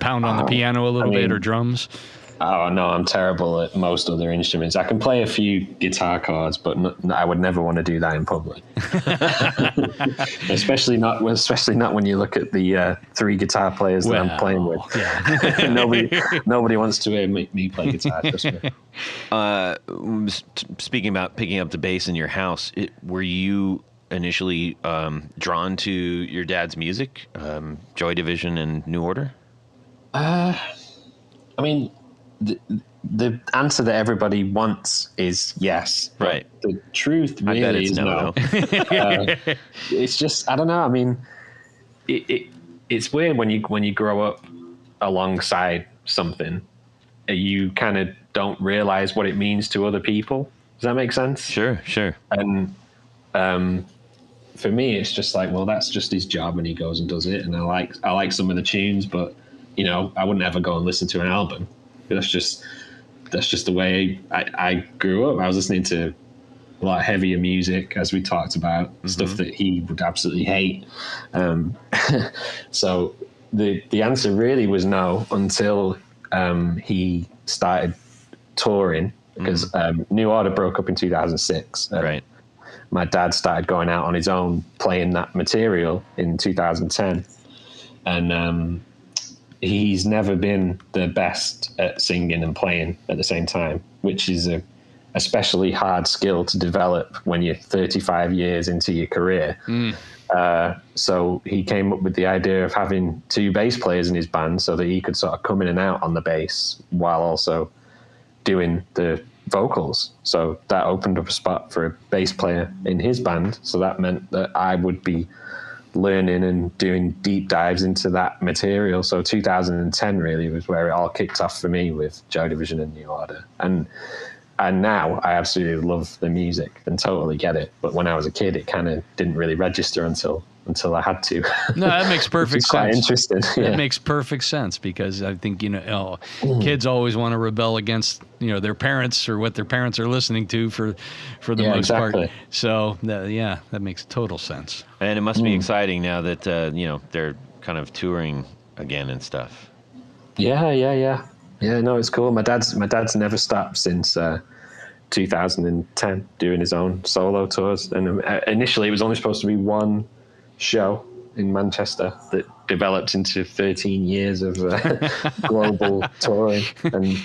pound on the piano a little bit, or drums? Oh, no, I'm terrible at most other instruments. I can play a few guitar chords, but I would never want to do that in public. especially not when you look at the 3 guitar players that I'm playing with. Yeah. nobody wants to hear me play guitar, trust me. Speaking about picking up the bass in your house, were you initially drawn to your dad's music, Joy Division and New Order? I mean, the answer that everybody wants is yes. Right. The truth really is no. It's just, I don't know. I mean, it's weird when you grow up alongside something, you kind of don't realize what it means to other people. Does that make sense? Sure. And for me, it's just like, well, that's just his job, and he goes and does it. And I like some of the tunes, but I wouldn't ever go and listen to an album. That's just the way I grew up. I was listening to a lot of heavier music, as we talked about, stuff that he would absolutely hate. So the answer really was no until he started touring, because New Order broke up in 2006. Right. My dad started going out on his own, playing that material in 2010. And he's never been the best at singing and playing at the same time, which is a especially hard skill to develop when you're 35 years into your career. So he came up with the idea of having 2 bass players in his band so that he could sort of come in and out on the bass while also doing the vocals. So that opened up a spot for a bass player in his band. So that meant that I would be learning and doing deep dives into that material. So 2010 really was where it all kicked off for me with Joy Division and New Order. And now I absolutely love the music and totally get it. But when I was a kid, it kind of didn't really register until I had to. No, that makes perfect sense. Quite interesting. That makes perfect sense, because I think, kids always want to rebel against, their parents or what their parents are listening to for the most part. So, that makes total sense. And it must be exciting now that, they're kind of touring again and stuff. Yeah. Yeah, no, it's cool. My dad's never stopped since 2010 doing his own solo tours. And initially it was only supposed to be 1 show in Manchester that developed into 13 years of global touring. And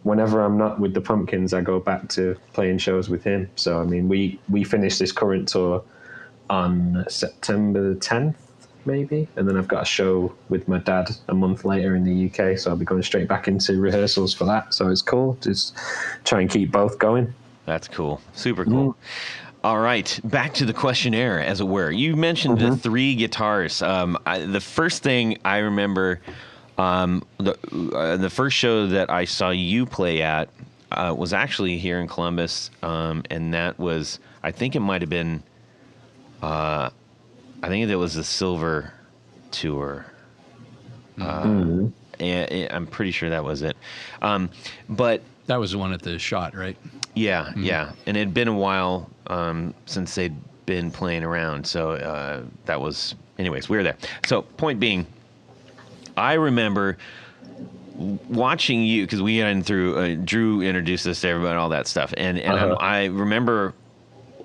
whenever I'm not with the Pumpkins, I go back to playing shows with him. So, I mean, we finished this current tour on September the 10th, maybe. And then I've got a show with my dad a month later in the UK. So I'll be going straight back into rehearsals for that. So it's cool. Just try and keep both going. That's cool. Super cool. All right, back to the questionnaire, as it were. You mentioned the 3 guitars. The first thing I remember, the first show that I saw you play at was actually here in Columbus, and that was, I think it might have been, I think it was the Silver Tour. And I'm pretty sure that was it. But that was the one at the Shot, right? Yeah, yeah. And it had been a while since they'd been playing around. So that was, anyways, we were there. So point being, I remember watching you, because we got in through, Drew introduced us to everybody and all that stuff. And I remember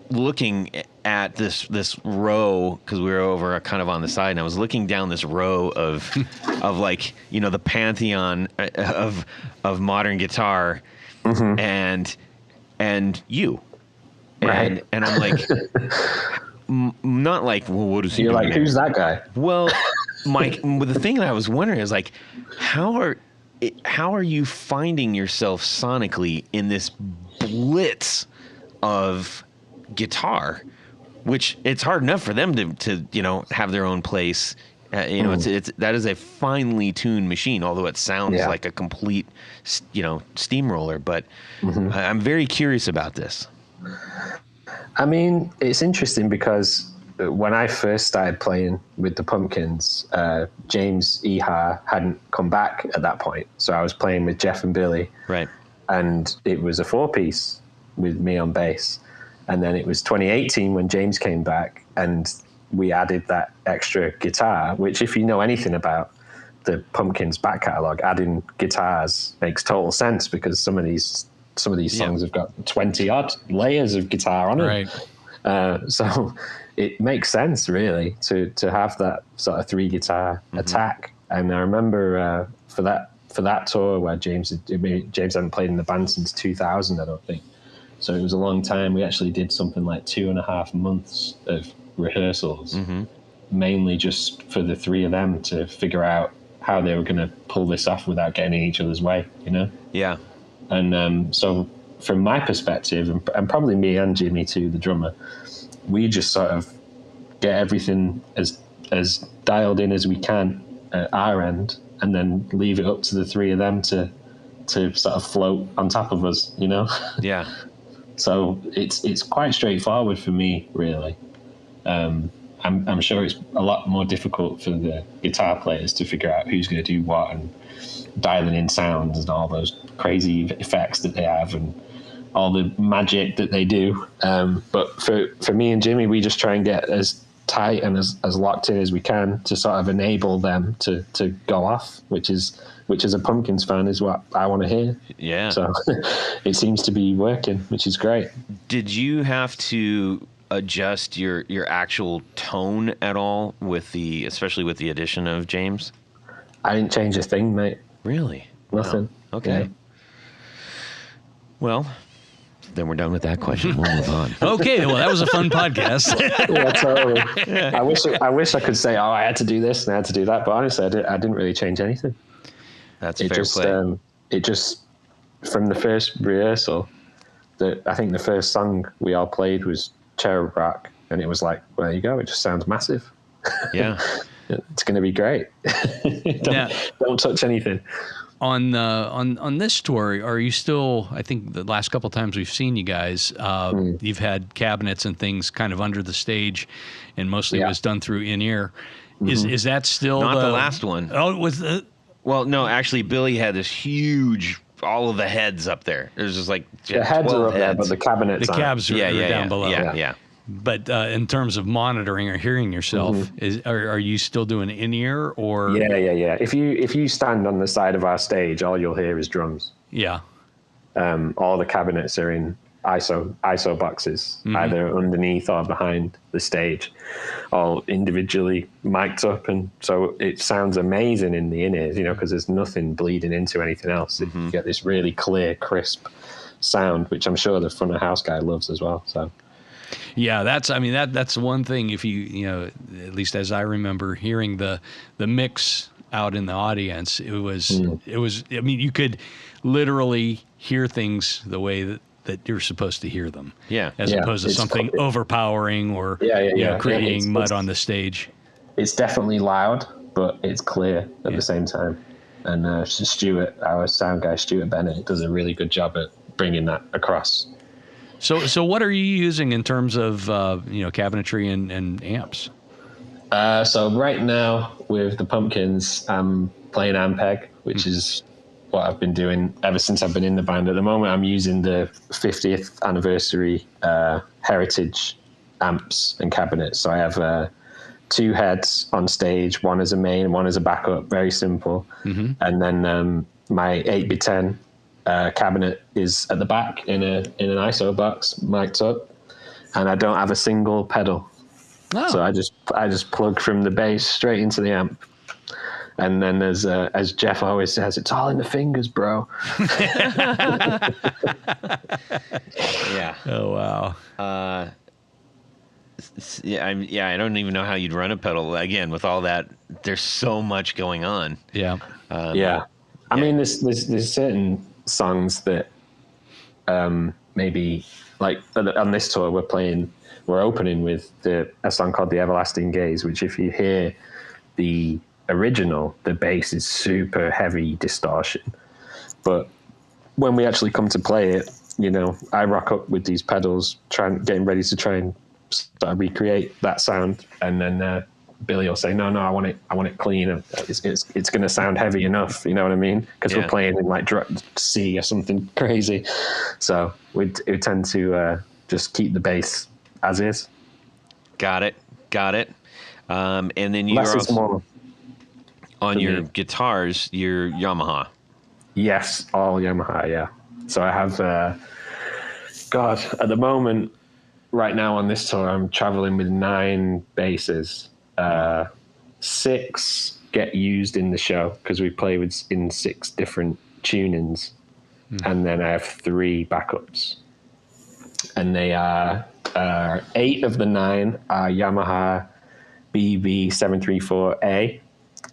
looking at this row, because we were over kind of on the side, and I was looking down this row of like, the pantheon of modern guitar, and you, and I'm like, not like, well, what is he? You're doing like, here? who's that guy? Well, Mike, the thing that I was wondering is like, how are you finding yourself sonically in this blitz of guitar, which it's hard enough for them to have their own place It's that is a finely tuned machine, although it sounds like a complete, steamroller. But I'm very curious about this. I mean, it's interesting because when I first started playing with the Pumpkins, James Ehar hadn't come back at that point. So I was playing with Jeff and Billy. Right. And it was a 4-piece with me on bass. And then it was 2018 when James came back, and we added that extra guitar, which, if you know anything about the Pumpkins back catalogue, adding guitars makes total sense, because some of these songs have got 20 odd layers of guitar on it. Right. So it makes sense, really, to have that sort of 3 guitar attack. And I remember for that tour where James hadn't played in the band since 2000, I don't think. So it was a long time. We actually did something like 2.5 months of rehearsals, mainly just for the 3 of them to figure out how they were going to pull this off without getting in each other's way, Yeah. And so from my perspective, and probably me and Jimmy too, the drummer, we just sort of get everything as dialed in as we can at our end, and then leave it up to the 3 of them to sort of float on top of us, Yeah. So it's quite straightforward for me, really. I'm sure it's a lot more difficult for the guitar players to figure out who's going to do what, and dialing in sounds and all those crazy effects that they have and all the magic that they do. But for me and Jimmy, we just try and get as tight and as locked in as we can to sort of enable them to go off, which is a Pumpkins fan is what I want to hear. Yeah. So it seems to be working, which is great. Did you have to adjust your actual tone at all especially with the addition of James? I didn't change a thing, mate. Really? Nothing. Wow. Okay. Yeah. Well, then we're done with that question. We'll move on. Okay, well, that was a fun podcast. Yeah, totally. Yeah. I wish I could say, I had to do this and I had to do that, but honestly, I didn't really change anything. That's fair play. It just, from the first rehearsal, I think the first song we all played was Cherub Rock, and it was like, well, there you go. It just sounds massive. Yeah. It's going to be great. Don't touch anything. On this tour, are you still? I think the last couple of times we've seen you guys, you've had cabinets and things kind of under the stage, and mostly it was done through in-ear. Is that still not the last one? Oh, it was the. Well, no, actually, Billy had this huge, all of the heads up there. There's just like the heads are up there, but the cabinets, the cabs are down below. Yeah. But in terms of monitoring or hearing yourself, are you still doing in-ear or? Yeah. If you stand on the side of our stage, all you'll hear is drums. Yeah. All the cabinets are in ISO boxes, either underneath or behind the stage, all individually mic'd up, and so it sounds amazing in the in-ears, because there's nothing bleeding into anything else. You get this really clear, crisp sound, which I'm sure the front of house guy loves as well. So. Yeah, that's one thing. If you at least as I remember hearing the mix out in the audience, it was. I mean, you could literally hear things the way that you're supposed to hear them. Yeah, as opposed to something overpowering or creating mud on the stage. It's definitely loud, but it's clear at the same time. And Stuart, our sound guy, Stuart Bennett, does a really good job at bringing that across. So what are you using in terms of cabinetry and amps? So right now with the Pumpkins, I'm playing Ampeg, which is what I've been doing ever since I've been in the band. At the moment, I'm using the 50th anniversary Heritage amps and cabinets. So I have 2 heads on stage, one as a main, one as a backup, very simple. And then my 8x10 cabinet is at the back in an ISO box, mic'd up, and I don't have a single pedal. Oh. So I just plug from the bass straight into the amp. And then as Jeff always says, it's all in the fingers, bro. Yeah. Oh wow. I don't even know how you'd run a pedal again with all that. There's so much going on. Yeah. I mean, there's certain songs that maybe like on this tour we're opening with a song called The Everlasting Gaze, which if you hear the original, the bass is super heavy distortion. But when we actually come to play it, you know, I rock up with these pedals, getting ready to try and sort of recreate that sound, and then Billy will say, "No, I want it clean. It's going to sound heavy enough." You know what I mean? Because we're playing in like C or something crazy, so we tend to just keep the bass as is. Got it. And then you're Less is more on your guitars, your Yamaha. Yes, all Yamaha, yeah. So I have, at the moment, right now on this tour, I'm traveling with 9 basses. 6 get used in the show because we play in 6 different tunings. And then I have 3 backups. And they are, 8 of the 9 are Yamaha BB734A.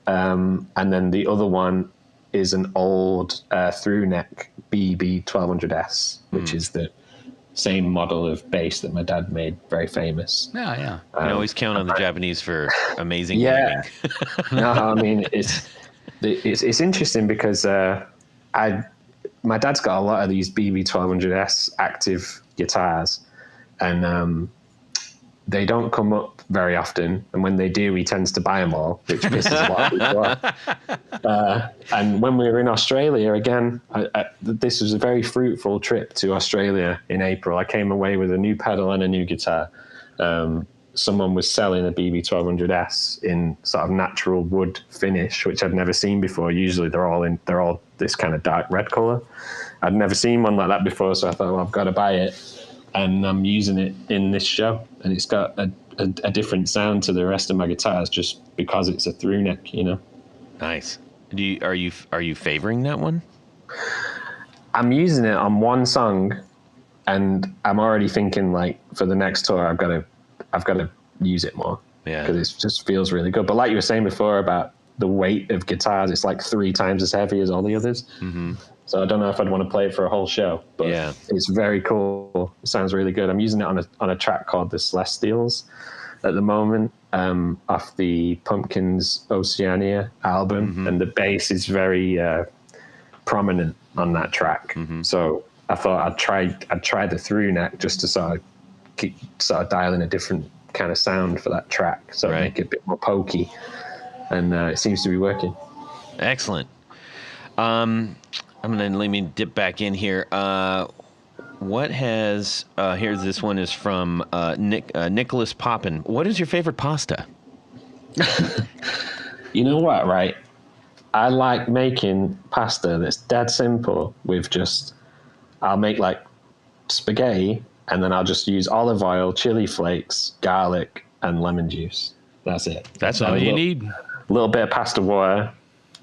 And then the other one is an old through neck BB1200S, which is the same model of bass that my dad made very famous. Yeah. You can always count on the Japanese for amazing yeah. weaving. No, I mean it's interesting because my dad's got a lot of these BB1200S active guitars, and they don't come up very often, and when they do, he tends to buy them all, which pisses a lot of people off. And when we were in Australia again, this was a very fruitful trip to Australia in April. I came away with a new pedal and a new guitar. Someone was selling a BB1200S in sort of natural wood finish, which I'd never seen before. Usually they're all this kind of dark red color. I'd never seen one like that before, so I thought, well, I've got to buy it. And I'm using it in this show, and it's got a different sound to the rest of my guitars just because it's a through neck, you know. Nice. Are you favoring that one? I'm using it on one song, and I'm already thinking like for the next tour, I've got to use it more. Yeah. Because it just feels really good. But like you were saying before about the weight of guitars, it's like 3 times as heavy as all the others. Mm-hmm. So I don't know if I'd want to play it for a whole show, but it's very cool. It sounds really good. I'm using it on a track called The Celestials at the moment, off the Pumpkins Oceania album, and the bass is very prominent on that track. So I thought I'd try the through neck just to sort of dial in a different kind of sound for that track, so make it a bit more pokey, and it seems to be working. Excellent. Let me dip back in here. Here's this one is from Nicholas Poppin. What is your favorite pasta? You know what, right? I like making pasta that's dead simple I'll make like spaghetti, and then I'll just use olive oil, chili flakes, garlic, and lemon juice. That's it. That's all you need. A little bit of pasta water,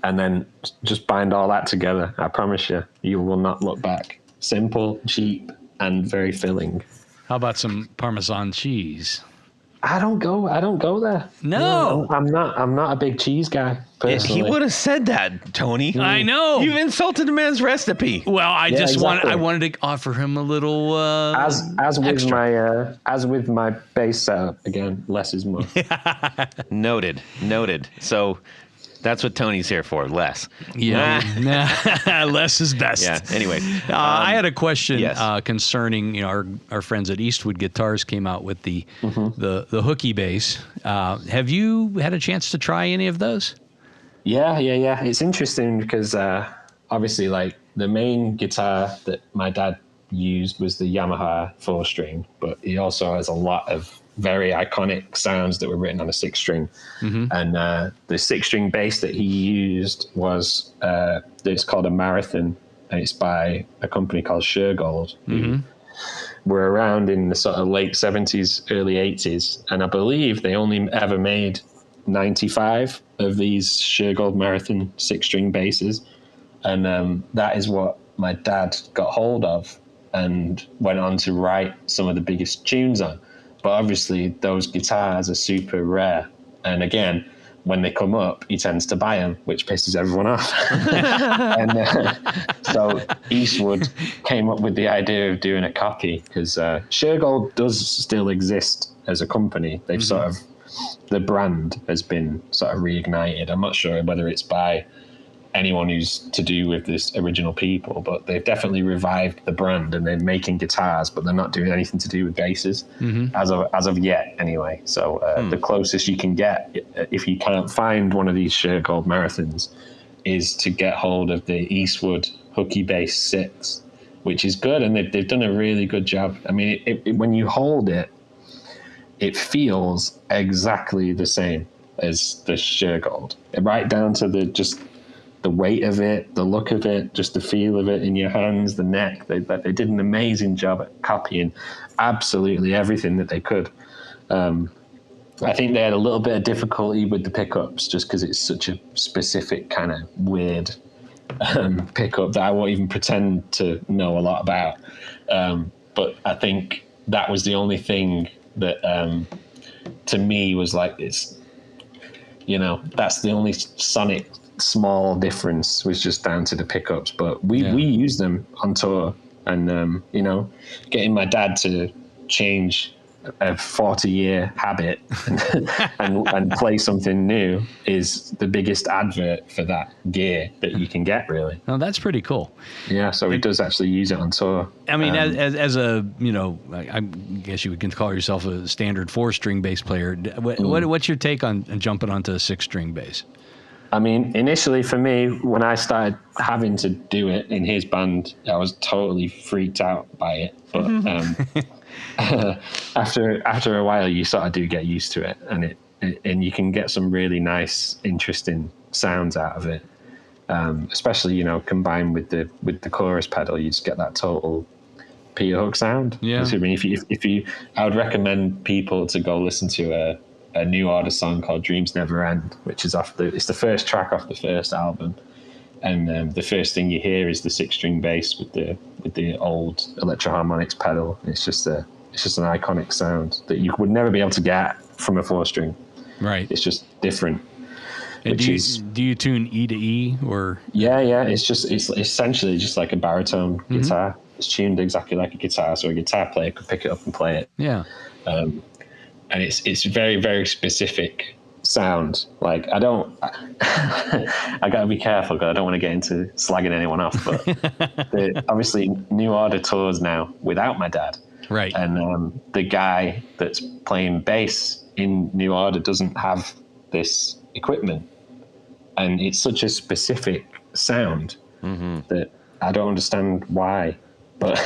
and then just bind all that together. I promise you will not look back. Simple, cheap, and very filling. How about some Parmesan cheese? I don't go there. No. I'm not a big cheese guy, personally. He would have said that, Tony. I know. You've insulted the man's recipe. Well, I wanted to offer him a little as with my bass setup, again, less is more. Noted. So that's what Tony's here for, less. Yeah. Less is best. Yeah. Anyway, I had a question yes. concerning, our friends at Eastwood Guitars came out with the hooky bass. Have you had a chance to try any of those? Yeah. It's interesting because obviously, like the main guitar that my dad used was the Yamaha 4-string, but he also has a lot of very iconic sounds that were written on a 6-string. And the 6-string bass that he used was it's called a Marathon, and it's by a company called Shergold, who were around in the sort of late 70s, early 80s, and I believe they only ever made 95 of these Shergold Marathon 6-string basses, and that is what my dad got hold of and went on to write some of the biggest tunes on. But obviously, those guitars are super rare. And again, when they come up, he tends to buy them, which pisses everyone off. And so Eastwood came up with the idea of doing a copy, because Shergold does still exist as a company. They've sort of the brand has been sort of reignited. I'm not sure whether it's by anyone who's to do with this original people, but they've definitely revived the brand, and they're making guitars, but they're not doing anything to do with basses as of yet anyway. So the closest you can get, if you can't find one of these Shergold marathons, is to get hold of the Eastwood hooky bass 6, which is good, and they've done a really good job. I mean, when you hold it, it feels exactly the same as the Shergold, right down to the weight of it, the look of it, just the feel of it in your hands, the neck. They did an amazing job at copying absolutely everything that they could. I think they had a little bit of difficulty with the pickups, just because it's such a specific kind of weird pickup that I won't even pretend to know a lot about. But I think that was the only thing that to me was like, it's, that's the only sonic small difference, was just down to the pickups. But we use them on tour, and getting my dad to change a 40-year habit and play something new is the biggest advert for that gear that you can get, really. Oh, that's pretty cool. Yeah, so he does actually use it on tour. I mean, as a, I guess you would call yourself a standard 4-string bass player. What's your take on jumping onto a 6-string bass? I mean, initially for me, when I started having to do it in his band, I was totally freaked out by it. But after a while, you sort of do get used to it, and you can get some really nice, interesting sounds out of it. Especially, combined with the chorus pedal, you just get that total Peter Hook sound. Yeah. I mean, I would recommend people to go listen to a New Order song called Dreams Never End, which is it's the first track off the first album, and the first thing you hear is the 6-string bass with the old Electro-Harmonix pedal. It's just an iconic sound that you would never be able to get from a 4-string. Right. It's just different. And do you tune E to E, or? Yeah. It's essentially just like a baritone guitar. It's tuned exactly like a guitar, so a guitar player could pick it up and play it. Yeah. And it's very, very specific sound. Like, I gotta be careful because I don't want to get into slagging anyone off, but obviously New Order tours now without my dad. Right. And the guy that's playing bass in New Order doesn't have this equipment. And it's such a specific sound that I don't understand why. But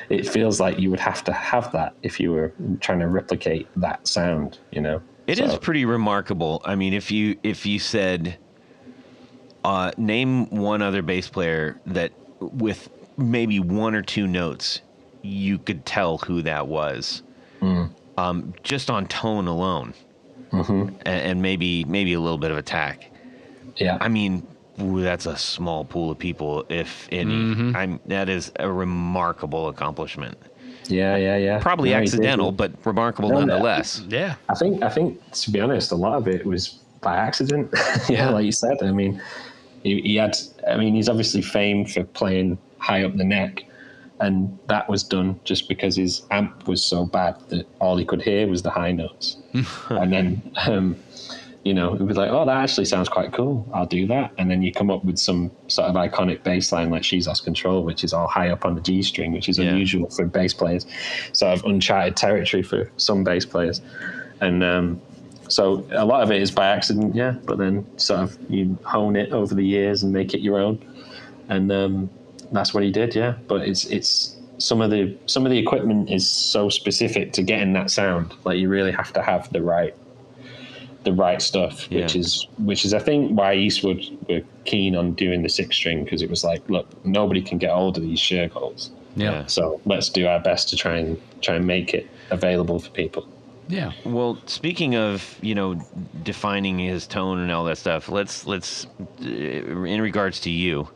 it feels like you would have to have that if you were trying to replicate that sound, It is pretty remarkable. I mean, if you said, name one other bass player that with maybe 1 or 2 notes, you could tell who that was, just on tone alone, and maybe a little bit of attack. Yeah. I mean, that's a small pool of people, if any. That is a remarkable accomplishment. Yeah. Probably accidental, but remarkable nonetheless. Yeah. I think to be honest, a lot of it was by accident. Like you said. I mean, he's obviously famed for playing high up the neck, and that was done just because his amp was so bad that all he could hear was the high notes. And then it was like, oh, that actually sounds quite cool. I'll do that. And then you come up with some sort of iconic bass line like She's Lost Control, which is all high up on the G string, which is unusual for bass players. Sort of uncharted territory for some bass players. And so a lot of it is by accident, but then sort of you hone it over the years and make it your own. And that's what he did, But it's some of the equipment is so specific to getting that sound. Like, you really have to have the right stuff, which is I think why Eastwood were keen on doing the 6-string, because it was like, look, nobody can get hold of these Shergolds. Yeah. So let's do our best to try and make it available for people. Yeah. Well, speaking of, defining his tone and all that stuff, let's in regards to you,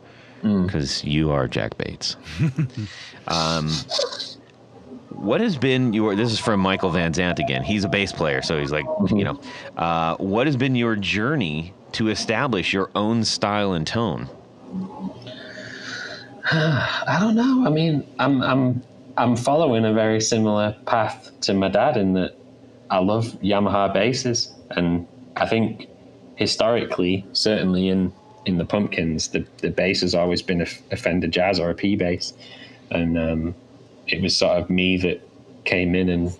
because you are Jack Bates. What has been this is from Michael Van Zant again. He's a bass player, so he's like, what has been your journey to establish your own style and tone? I don't know. I mean, I'm following a very similar path to my dad, in that I love Yamaha basses, and I think historically, certainly in the Pumpkins, the bass has always been a Fender Jazz or a P bass, and it was sort of me that came in and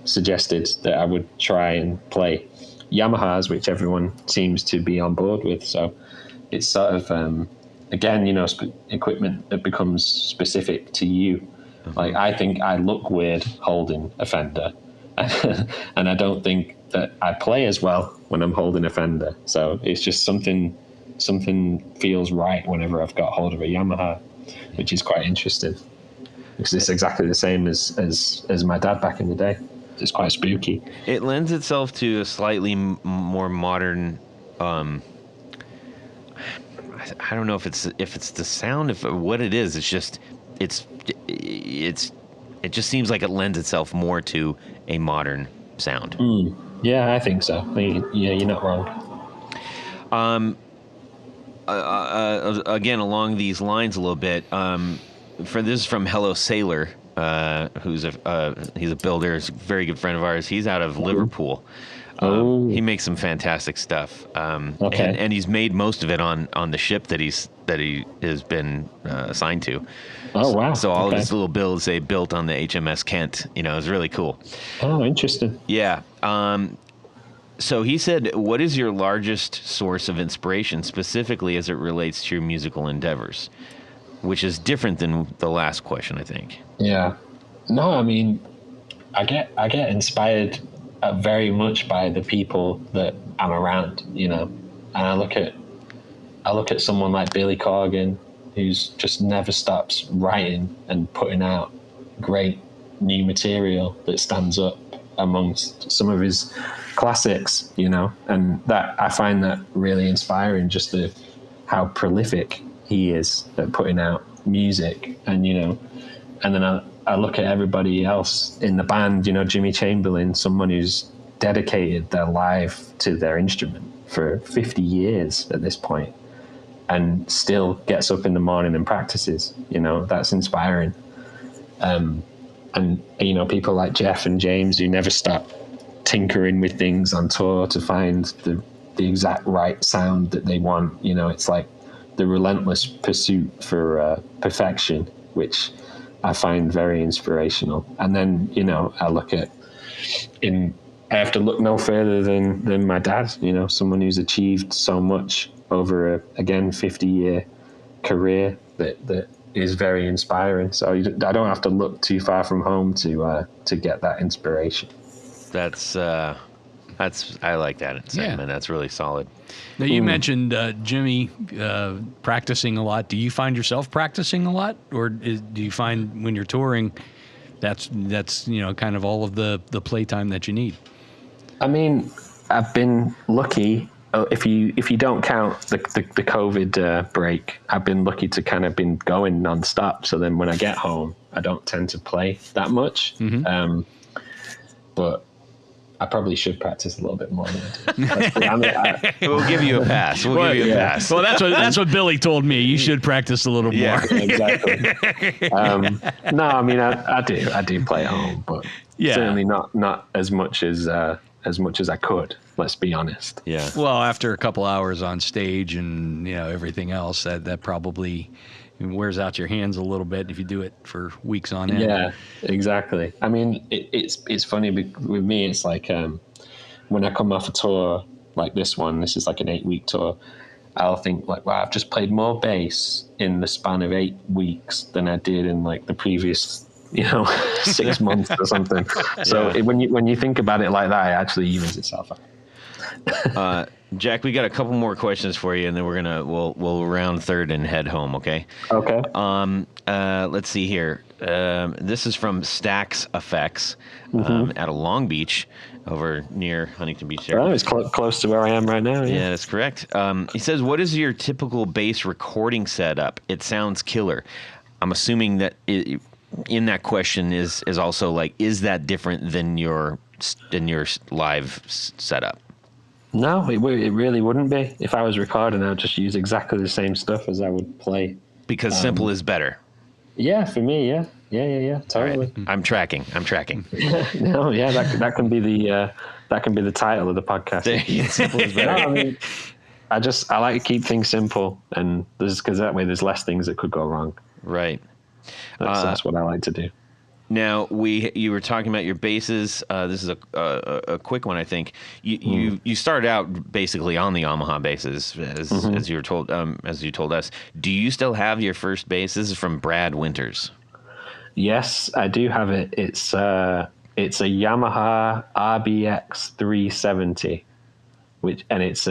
suggested that I would try and play Yamahas, which everyone seems to be on board with. So it's sort of again, equipment that becomes specific to you. Like, I think I look weird holding a Fender, and I don't think that I play as well when I'm holding a Fender. So it's just something feels right whenever I've got hold of a Yamaha, which is quite interesting, because it's exactly the same as my dad back in the day. It's quite spooky. It lends itself to a slightly more modern. I don't know if it's the sound, if what it is. It's just it just seems like it lends itself more to a modern sound. Yeah, I think so. Yeah, you're not wrong. Again, along these lines a little bit. This is from Hello Sailor, who's he's a builder, he's a very good friend of ours. He's out of Liverpool. He makes some fantastic stuff. Okay. And he's made most of it on the ship that he has been assigned to. Oh, wow. So all of his little builds, they built on the HMS Kent. It's really cool. Oh, interesting. Yeah. So he said, what is your largest source of inspiration, specifically as it relates to your musical endeavors? Which is different than the last question, I think. Yeah. No, I mean, I get inspired very much by the people that I'm around, and I look at someone like Billy Corgan, who's just never stops writing and putting out great new material that stands up amongst some of his classics, and that I find that really inspiring, just how prolific he is at putting out music. And and then I look at everybody else in the band, Jimmy Chamberlain, someone who's dedicated their life to their instrument for 50 years at this point, and still gets up in the morning and practices. That's inspiring. And people like Jeff and James, who never stop tinkering with things on tour to find the exact right sound that they want. It's like the relentless pursuit for perfection, which I find very inspirational. And then, I have to look no further than my dad, someone who's achieved so much over a 50-year career that is very inspiring. So I don't have to look too far from home to get that inspiration. That's I like that sentiment. Yeah. That's really solid. Now, you mentioned Jimmy practicing a lot. Do you find yourself practicing a lot, or do you find when you're touring that's kind of all of the playtime that you need? I mean, I've been lucky. If you don't count the COVID break, I've been lucky to kind of been going nonstop. So then when I get home, I don't tend to play that much. Mm-hmm. But I probably should practice a little bit more than I do. We'll give you a pass. We'll give you a pass. Well, that's what Billy told me. You should practice a little more. Yeah, exactly. No, I mean I do play at home, but certainly not as much as I could. Let's be honest. Yeah. Well, after a couple hours on stage and everything else, that probably wears out your hands a little bit if you do it for weeks on end. Yeah, exactly. I mean, it's funny with me. It's like when I come off a tour like this one, this is like an 8-week tour, I'll think like, wow, I've just played more bass in the span of 8 weeks than I did in like the previous 6 months or something. So when you think about it like that, it actually evens itself out. Jack, we got a couple more questions for you, and then we'll round third and head home. Okay. Okay. Let's see here. This is from Stax Effects out of Long Beach, over near Huntington Beach. There. Oh, it's close to where I am right now. Yeah, that's correct. He says, "What is your typical bass recording setup? It sounds killer." I'm assuming that in that question is also like, is that different than your live setup? No, it really wouldn't be. If I was recording, I'd just use exactly the same stuff as I would play. Because simple is better. Yeah, for me, yeah, totally. All right. I'm tracking. No, yeah, that can be the title of the podcast. Simple is better. No, I mean, I like to keep things simple, and because that way there's less things that could go wrong. Right. That's what I like to do. Now you were talking about your basses. This is a quick one, I think. You started out basically on the Yamaha basses, as you were told, as you told us. Do you still have your first bass? This is from Brad Winters. Yes, I do have it. It's a Yamaha RBX 370, and it's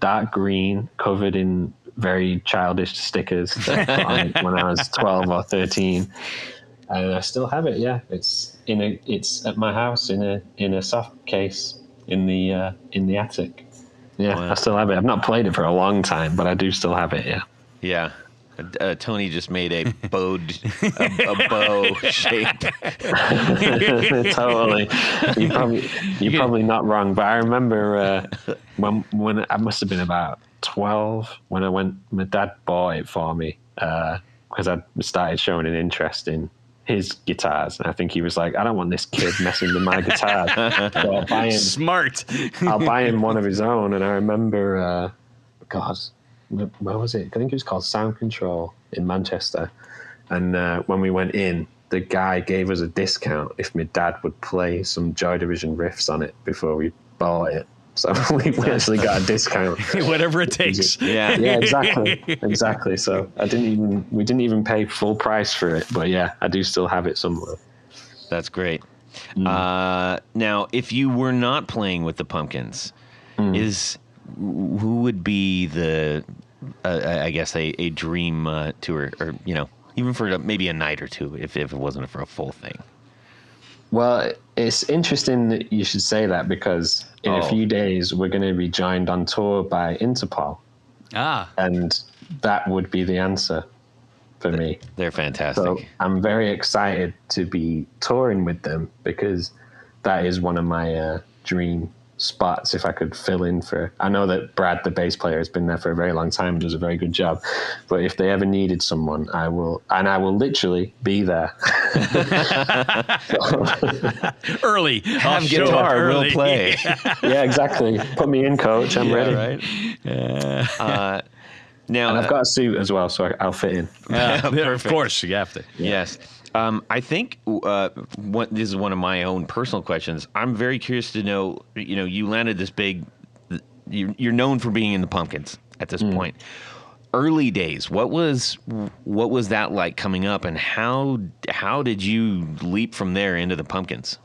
dark green, covered in very childish stickers that I put on it when I was 12 or 13. And I still have it. Yeah, it's at my house in a soft case in the attic. Yeah, wow. I still have it. I've not played it for a long time, but I do still have it. Yeah. Yeah. Tony just made a bow shape. Totally. You're probably not wrong, but I remember when I must have been about 12 when my dad bought it for me because I started showing an interest in his guitars, and I think he was like, I don't want this kid messing with my guitars, so I'll buy him smart. I'll buy him one of his own. And I remember where was it? I think it was called Sound Control in Manchester, and when we went in, the guy gave us a discount if my dad would play some Joy Division riffs on it before we bought it. So we actually got a discount. Whatever it takes. Yeah, exactly. So we didn't even pay full price for it, but yeah, I do still have it somewhere. That's great. Now, if you were not playing with the Pumpkins, who would be the, I guess, a dream tour, or even for maybe a night or two, if it wasn't for a full thing? Well, it's interesting that you should say that, because in a few days we're going to be joined on tour by Interpol. And that would be the answer for me. They're fantastic. So I'm very excited to be touring with them, because that is one of my dream spots if I could fill in for. I know that Brad, the bass player, has been there for a very long time and does a very good job, but if they ever needed someone, I will literally be there. Early. Have guitar, we'll play. Yeah, exactly. Put me in, coach. I'm ready. Right. Now, and I've got a suit as well, so I'll fit in. Of course, you have to. Yes. I think this is one of my own personal questions. I'm very curious to know, you landed this big, you're known for being in the Pumpkins at this point. Early days, what was that like coming up, and how did you leap from there into the Pumpkins?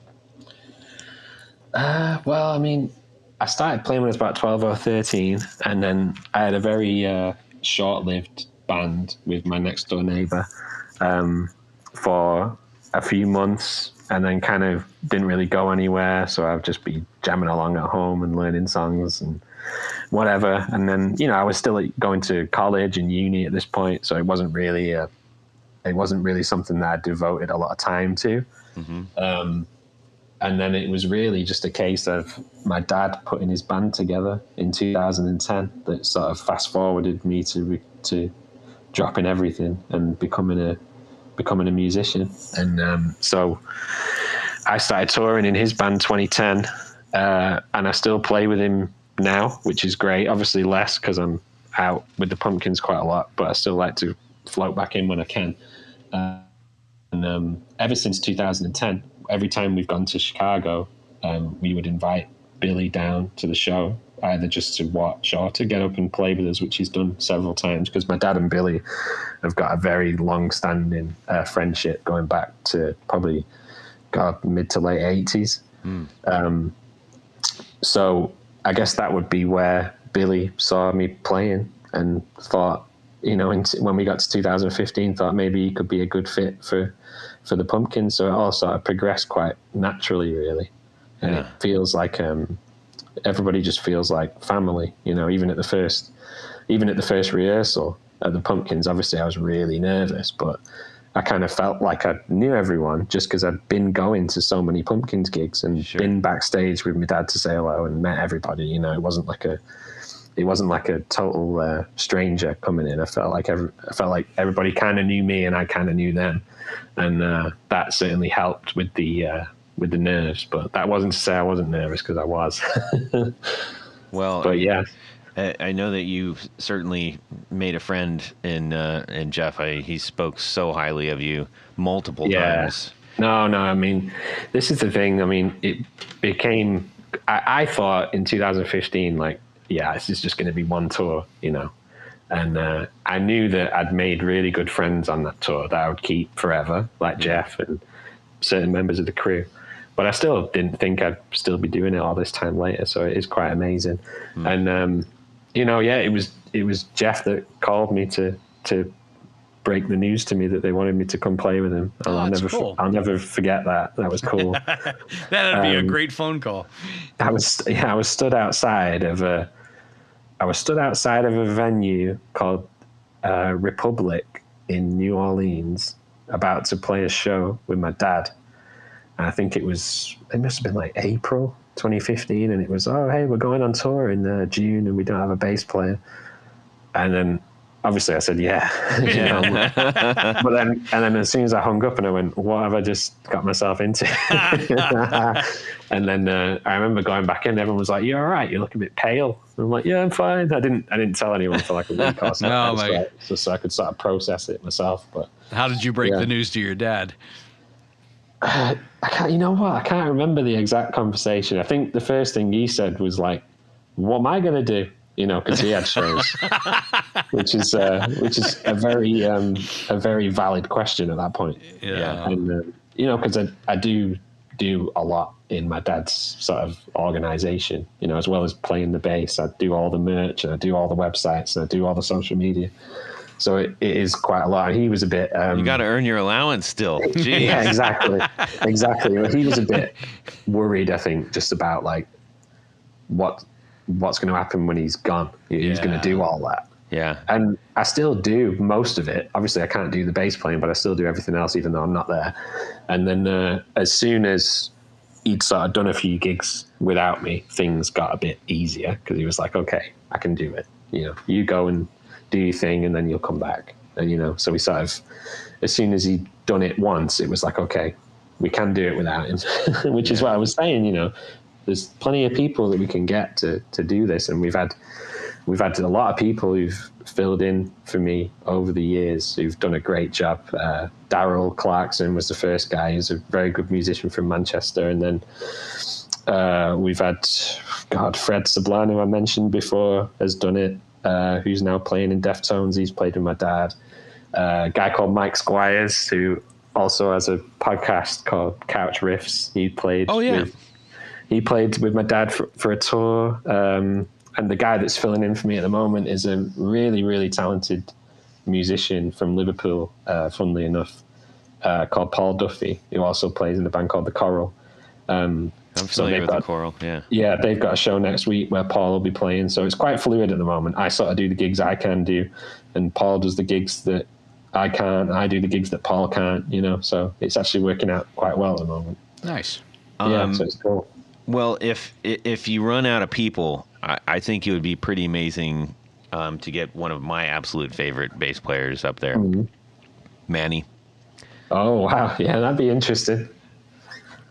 Well, I mean, I started playing when I was about 12 or 13, and then I had a very short-lived band with my next door neighbor for a few months, and then kind of didn't really go anywhere. So I'd just be jamming along at home and learning songs and whatever. And then, I was still going to college and uni at this point, so it wasn't really something that I devoted a lot of time to. And then it was really just a case of my dad putting his band together in 2010 that sort of fast forwarded me to dropping everything and becoming a musician. And so I started touring in his band 2010, and I still play with him now, which is great. Obviously less because I'm out with the Pumpkins quite a lot, but I still like to float back in when I can. And ever since 2010, every time we've gone to Chicago, we would invite Billy down to the show, either just to watch or to get up and play with us, which he's done several times, because my dad and Billy have got a very long-standing friendship going back to probably mid to late 80s. So I guess that would be where Billy saw me playing and thought, when we got to 2015, thought maybe he could be a good fit for the Pumpkins. So it all sort of progressed quite naturally, really. And it feels like everybody just feels like family, even at the first rehearsal at the Pumpkins. Obviously I was really nervous, but I kind of felt like I knew everyone just because I'd been going to so many Pumpkins gigs and been backstage with my dad to say hello and met everybody. It wasn't like it wasn't like a total stranger coming in. I felt like everybody kind of knew me and I kind of knew them, and that certainly helped with the nerves. But that wasn't to say I wasn't nervous, because I was. Well, but yeah. I know that you certainly made a friend in Jeff. He spoke so highly of you multiple times. No. I mean, this is the thing. I mean, it became. I thought in 2015, like, yeah, this is just going to be one tour, and I knew that I'd made really good friends on that tour that I would keep forever, like Jeff and certain members of the crew. But I still didn't think I'd still be doing it all this time later. So it is quite amazing. And it was Jeff that called me to break the news to me that they wanted me to come play with him. Oh, that's cool. I'll never forget that. That was cool. That'd be a great phone call. I was stood outside of a venue called Republic in New Orleans, about to play a show with my dad. And I think it must have been like April 2015, and it was, oh, hey, we're going on tour in June and we don't have a bass player. And then obviously I said, yeah. But then as soon as I hung up and I went, what have I just got myself into? And then I remember going back in, everyone was like, you all right? You look a bit pale. And I'm like, yeah, I'm fine. I didn't tell anyone for like a week or so. So I could sort of process it myself. But how did you break the news to your dad? I can't. You know what? I can't remember the exact conversation. I think the first thing he said was like, "What am I going to do?" Because he had shows, which is a very valid question at that point. Yeah. And because I do a lot in my dad's sort of organization. As well as playing the bass, I do all the merch and I do all the websites and I do all the social media. So it is quite a lot. And he was a bit... you got to earn your allowance still. Jeez. Yeah, exactly. Well, he was a bit worried, I think, just about like what's going to happen when he's gone. He's going to do all that. Yeah. And I still do most of it. Obviously, I can't do the bass playing, but I still do everything else, even though I'm not there. And then as soon as he'd sort of done a few gigs without me, things got a bit easier, because he was like, okay, I can do it. You go and do your thing and then you'll come back. And, so we sort of, as soon as he'd done it once, it was like, okay, we can do it without him, which is what I was saying, there's plenty of people that we can get to do this. And we've had a lot of people who've filled in for me over the years who've done a great job. Daryl Clarkson was the first guy. He's a very good musician from Manchester. And then we've had, Fred Sablan, who I mentioned before, has done it. Who's now playing in Deftones. He's played with my dad. A guy called Mike Squires, who also has a podcast called Couch Riffs. He played with my dad for a tour. And the guy that's filling in for me at the moment is a really, really talented musician from Liverpool, funnily enough, called Paul Duffy, who also plays in a band called The Coral. I'm familiar with The Coral, yeah. Yeah, they've got a show next week where Paul will be playing. So it's quite fluid at the moment. I sort of do the gigs I can do, and Paul does the gigs that I can't. I do the gigs that Paul can't, So it's actually working out quite well at the moment. Nice. Yeah, so it's cool. Well, if you run out of people, I think it would be pretty amazing to get one of my absolute favorite bass players up there, Manny. Oh, wow. Yeah, that'd be interesting.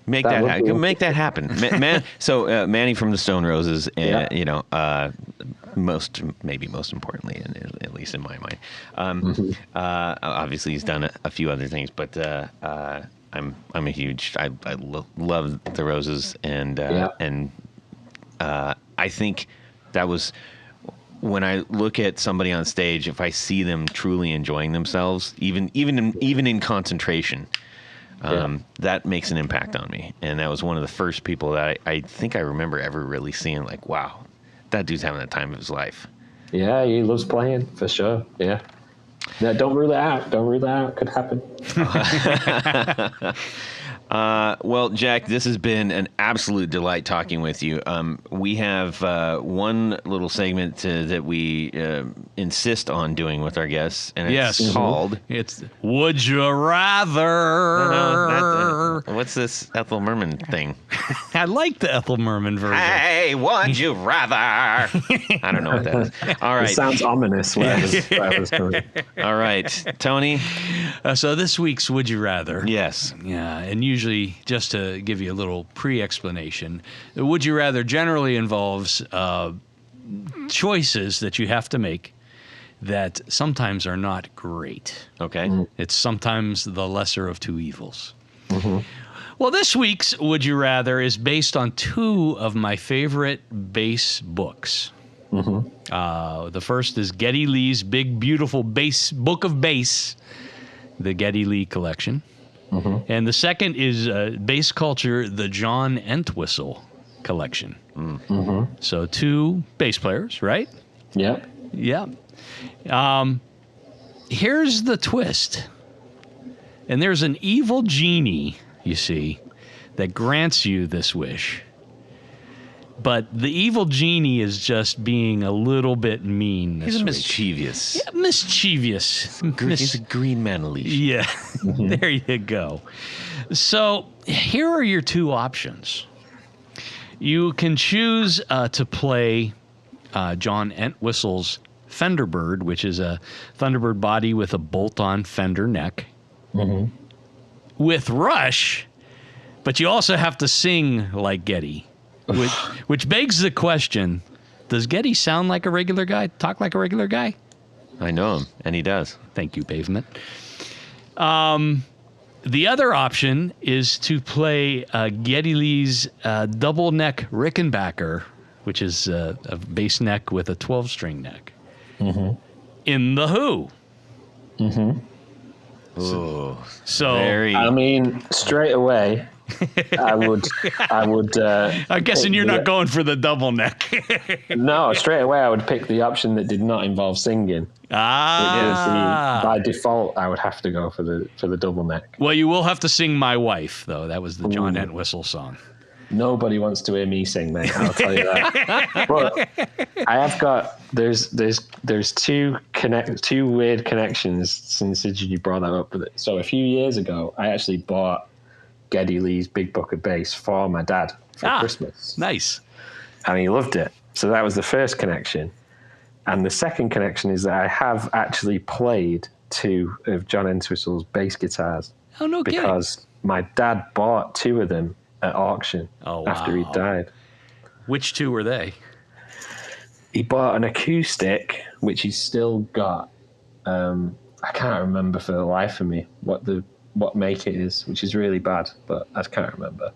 Make that happen, man. So Manny from the Stone Roses, most importantly, at least in my mind, obviously he's done a few other things, but I'm a huge. I love the Roses, and I think that was when I look at somebody on stage. If I see them truly enjoying themselves, even in concentration. That makes an impact on me. And that was one of the first people that I think I remember ever really seeing, like, wow, that dude's having the time of his life. Yeah, he loves playing, for sure. Yeah. Don't rule it out. Could happen. Well, Jack, this has been an absolute delight talking with you. We have one little segment that we insist on doing with our guests, and it's called... It's Would You Rather? What's this Ethel Merman thing? I like the Ethel Merman version. Hey, would you rather? I don't know what that is. All right. It sounds ominous. Whatever's coming. All right. Tony? So this week's Would You Rather. Yes. Yeah, and usually, just to give you a little pre-explanation, the Would You Rather generally involves choices that you have to make that sometimes are not great. Okay. It's sometimes the lesser of two evils. Well, this week's Would You Rather is based on two of my favorite bass books. The first is Geddy Lee's Big Beautiful Bass Book of Bass, the Geddy Lee collection. And the second is Bass Culture, the John Entwistle collection. So two bass players, right? Yep. Yeah. Here's the twist. And there's an evil genie, you see, that grants you this wish. But the evil genie is just being a little bit mean. He's this week. mischievous. Yeah, mischievous. He's a green man leash. Yeah, there you go. So here are your two options. You can choose to play John Entwistle's Fenderbird, which is a Thunderbird body with a bolt-on Fender neck, with Rush, but you also have to sing like Geddy, which begs the question, does Geddy sound like a regular guy, talk like a regular guy? I know him, and he does. Thank you, Pavement. The other option is to play Geddy Lee's double neck Rickenbacker, which is a bass neck with a 12-string neck, in The Who. So very... I mean, straight away, I would. I'm guessing you're not going for the double neck. No, straight away, I would pick the option that did not involve singing. By default, I would have to go for the double neck. Well, you will have to sing "My Wife," though. That was the John Entwistle song. Nobody wants to hear me sing, mate. I'll tell you that. But I have got there's two weird connections since you brought that up. So a few years ago, I actually bought Geddy Lee's Big Book of Bass for my dad for Christmas. Nice. And he loved it. So that was the first connection. And the second connection is that I have actually played two of John Entwistle's bass guitars. Oh, no kidding. Because my dad bought two of them at auction after he died. Which two were they? He bought an acoustic, which he's still got. I can't remember for the life of me what make it is, which is really bad, but I can't remember.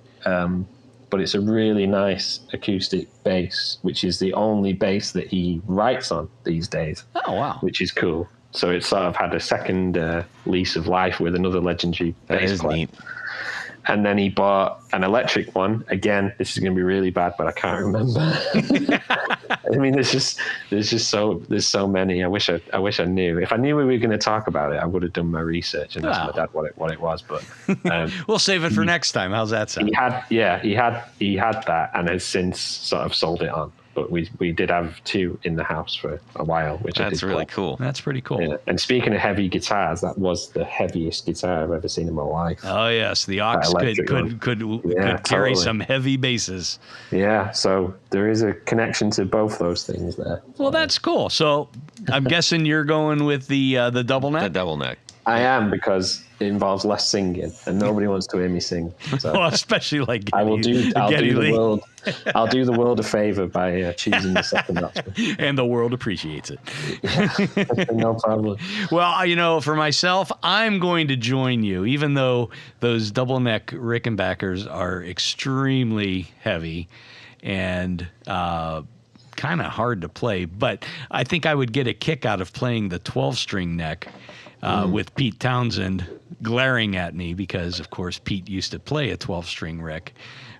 But it's a really nice acoustic bass, which is the only bass that he writes on these days. Oh, wow. Which is cool. So it's sort of had a second lease of life with another legendary bass player. Neat. And then he bought an electric one. Again, this is going to be really bad, but I can't remember. I mean, there's so many. I wish I knew. If I knew we were going to talk about it, I would have done my research and asked my dad what it was. But we'll save it for next time. How's that sound? He had that and has since sort of sold it on. But we did have two in the house for a while, which that's really cool. That's pretty cool. Yeah. And speaking of heavy guitars, that was the heaviest guitar I've ever seen in my life. Oh yes, the aux could carry some heavy basses. Yeah, so there is a connection to both those things there. Well, that's cool. So I'm guessing you're going with the double neck. The double neck. I am, because it involves less singing, and nobody wants to hear me sing. So well, especially like Geddy, I'll do the world a favor by choosing the second option, and the world appreciates it. Yeah, no problem. Well, for myself, I'm going to join you, even though those double neck Rickenbackers are extremely heavy and kind of hard to play. But I think I would get a kick out of playing the 12-string neck. With Pete Townsend glaring at me because, of course, Pete used to play a 12-string Rick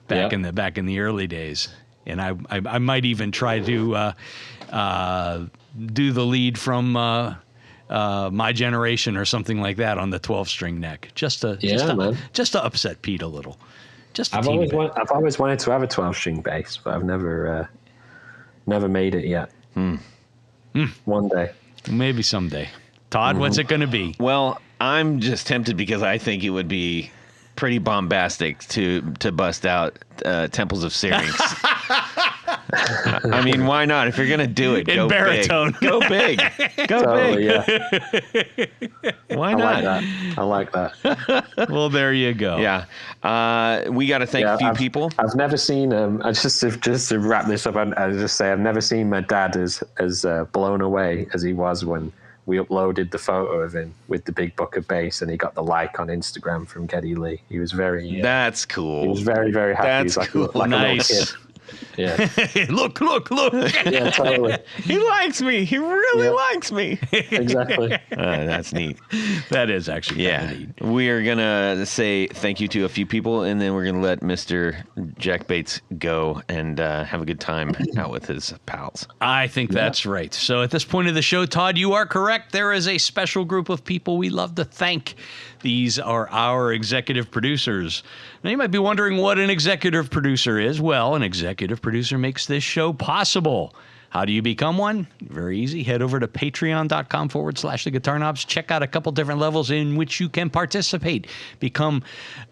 back in the early days, and I might even try to do the lead from My Generation or something like that on the 12-string neck, just to upset Pete a little. I've always wanted to have a 12-string bass, but I've never made it yet. One day, maybe someday. Todd, what's it going to be? Well, I'm just tempted because I think it would be pretty bombastic to bust out Temples of Syrinx. I mean, why not? If you're gonna do it, in go baritone. Big. Go big. Go big. Yeah. Why not? I like that. Well, there you go. Yeah. We got to thank a few people. I've never seen just to wrap this up. I'll just say I've never seen my dad as blown away as he was when we uploaded the photo of him with the big book of bass, and he got the like on Instagram from Geddy Lee. He was very. That's cool. He was very, very happy. That's cool. Like nice. A little kid. Yeah. Look. Yeah, totally. He likes me. He really likes me. Exactly. That's neat. That is actually neat. We are going to say thank you to a few people, and then we're going to let Mr. Jack Bates go and have a good time out with his pals. I think that's right. So at this point of the show, Todd, you are correct. There is a special group of people we love to thank. These are our executive producers. Now, you might be wondering what an executive producer is. Well, an executive producer makes this show possible. How do you become one? Very easy. Head over to patreon.com/the Guitar Knobs. Check out a couple different levels in which you can participate. Become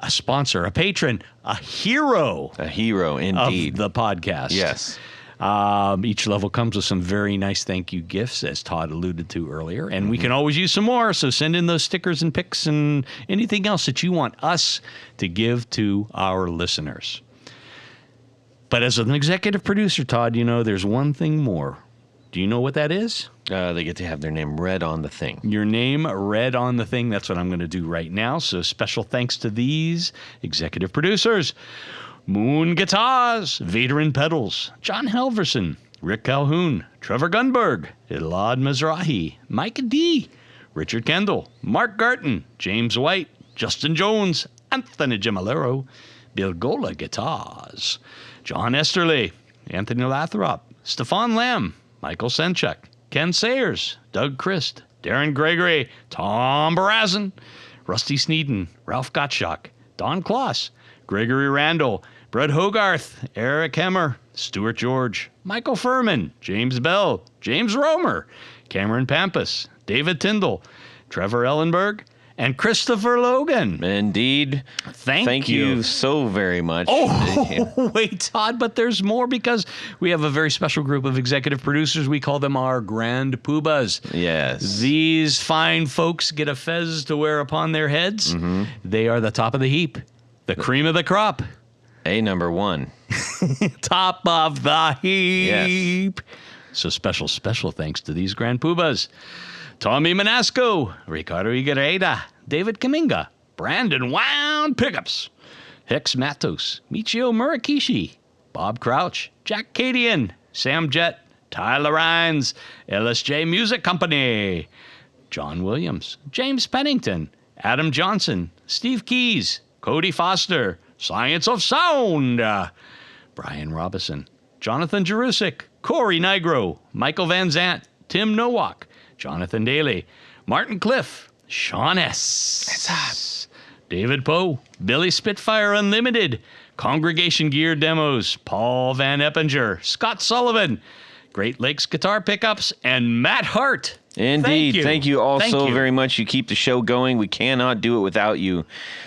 a sponsor, a patron, a hero. A hero, indeed. Of the podcast. Yes. Each level comes with some very nice thank you gifts, as Todd alluded to earlier. And we can always use some more, so send in those stickers and pics and anything else that you want us to give to our listeners. But as an executive producer, Todd, there's one thing more. Do you know what that is? They get to have their name read on the thing. Your name read on the thing. That's what I'm going to do right now. So special thanks to these executive producers. Moon Guitars, Veteran Pedals, John Helverson, Rick Calhoun, Trevor Gunberg, Elad Mizrahi, Micah D., Richard Kendall, Mark Garton, James White, Justin Jones, Anthony Gemalero, Bill Gola Guitars, John Esterly, Anthony Lathrop, Stefan Lamb, Michael Senchuk, Ken Sayers, Doug Christ, Darren Gregory, Tom Barazin, Rusty Sneeden, Ralph Gottschalk, Don Kloss, Gregory Randall, Brett Hogarth, Eric Hemmer, Stuart George, Michael Furman, James Bell, James Romer, Cameron Pampas, David Tyndall, Trevor Ellenberg, and Christopher Logan. Indeed. Thank you so very much. Oh, wait, Todd, but there's more because we have a very special group of executive producers. We call them our Grand Poobahs. Yes. These fine folks get a fez to wear upon their heads. Mm-hmm. They are the top of the heap, the cream of the crop. Number one. Top of the heap. Yes. So special thanks to these Grand Poobahs. Tommy Manasco, Ricardo Iguereda, David Kaminga, Brandon Wound Pickups, Hex Matos, Michio Murakishi, Bob Crouch, Jack Cadian, Sam Jett, Tyler Rhines, LSJ Music Company, John Williams, James Pennington, Adam Johnson, Steve Keys, Cody Foster, Science of Sound, Brian Robison, Jonathan Jerusik, Corey Nigro, Michael Van Zant, Tim Nowak, Jonathan Daly, Martin Cliff, Sean S. David Poe, Billy Spitfire Unlimited, Congregation Gear Demos, Paul Van Eppinger, Scott Sullivan, Great Lakes Guitar Pickups, and Matt Hart. Indeed. Thank you all so very much. You keep the show going. We cannot do it without you.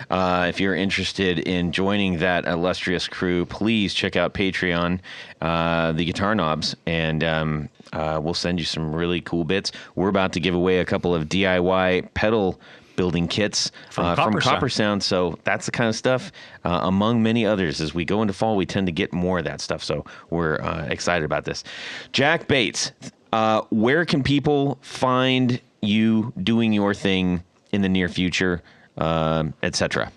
If you're interested in joining that illustrious crew, please check out Patreon, the Guitar Knobs, and we'll send you some really cool bits. We're about to give away a couple of DIY pedal building kits from Copper Sound. So that's the kind of stuff, among many others. As we go into fall, we tend to get more of that stuff. So we're excited about this. Jack Bates, where can people find you doing your thing in the near future, etc.?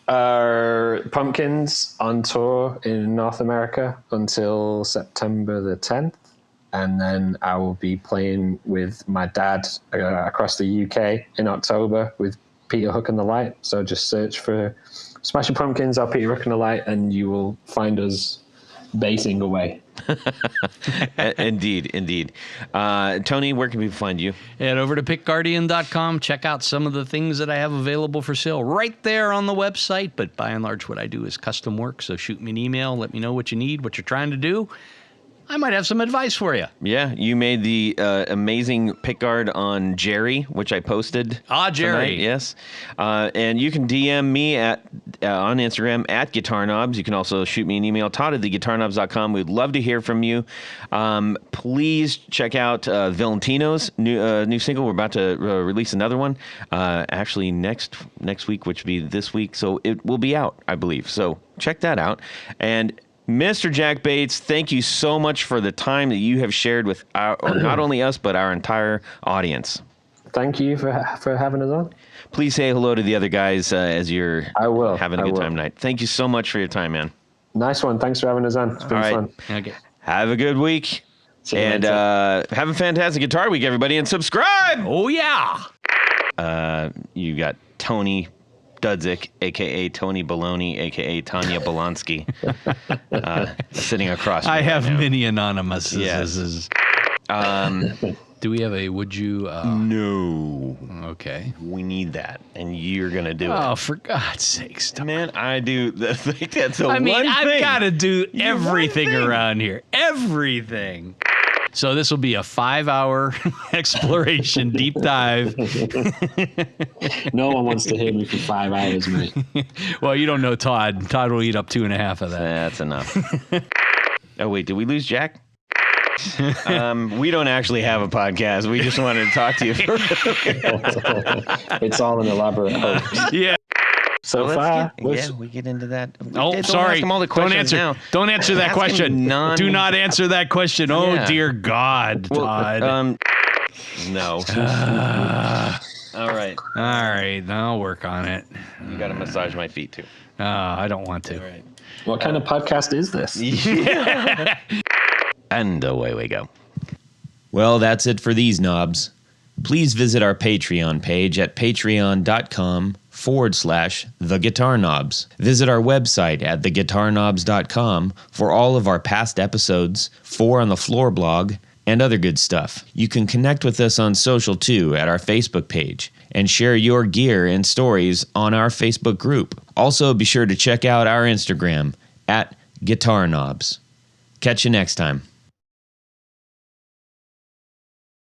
Pumpkins on tour in North America until September the 10th. And then I will be playing with my dad across the UK in October with Peter Hook and the Light. So just search for Smashing Pumpkins or Peter Hook and the Light, and you will find us basing away. Indeed. Tony, where can people find you? Head over to pickguardian.com. Check out some of the things that I have available for sale right there on the website. But by and large, what I do is custom work. So shoot me an email. Let me know what you need, what you're trying to do. I might have some advice for you. Yeah, you made the amazing pickguard on Jerry, which I posted. Jerry. Tonight, yes. And you can DM me on Instagram at Guitar Knobs. You can also shoot me an email, Todd@theguitarknobs.com. We'd love to hear from you. Please check out Valentino's new single. We're about to release another one, actually next week, which would be this week. So it will be out, I believe. So check that out. And Mr. Jack Bates, thank you so much for the time that you have shared with not only us, but our entire audience. Thank you for having us on. Please say hello to the other guys as you're having a good time tonight. Thank you so much for your time, man. Nice one. Thanks for having us on. It's been fun. Okay. Have a good week. And have a fantastic Guitar Week, everybody, and subscribe. Oh, yeah. You got Tony Dudzik, a.k.a. Tony Baloney, a.k.a. Tanya Bolonsky, sitting across from I me have right now. many anonymous. Yes. Do we have a would you? No. Okay. We need that, and you're going to do it. Oh, for God's sakes. Tom. Man, I do. Think that's the I mean, one I've thing. got to do everything around here. Everything. So this will be a 5-hour exploration, deep dive. No one wants to hear me for 5 hours, mate. Well, you don't know Todd. Todd will eat up 2.5 of that. That's enough. Oh, wait, did we lose Jack? We don't actually have a podcast. We just wanted to talk to you. It's all an elaborate hoax. Yeah. So far, we get into that. Oh, Don't sorry. ask him all the Don't questions answer. now. Don't answer that Ask him question. Do not answer that question. Oh, Yeah. dear God, Todd. No. All right. All right. I'll work on it. You got to massage my feet, too. I don't want to. All right. what kind of podcast is this? And away we go. Well, that's it for these knobs. Please visit our Patreon page at patreon.com/theguitarknobs. Visit our website at theguitarknobs.com for all of our past episodes, 4 on the Floor blog, and other good stuff. You can connect with us on social too at our Facebook page and share your gear and stories on our Facebook group. Also, be sure to check out our Instagram at Guitar Knobs. Catch you next time.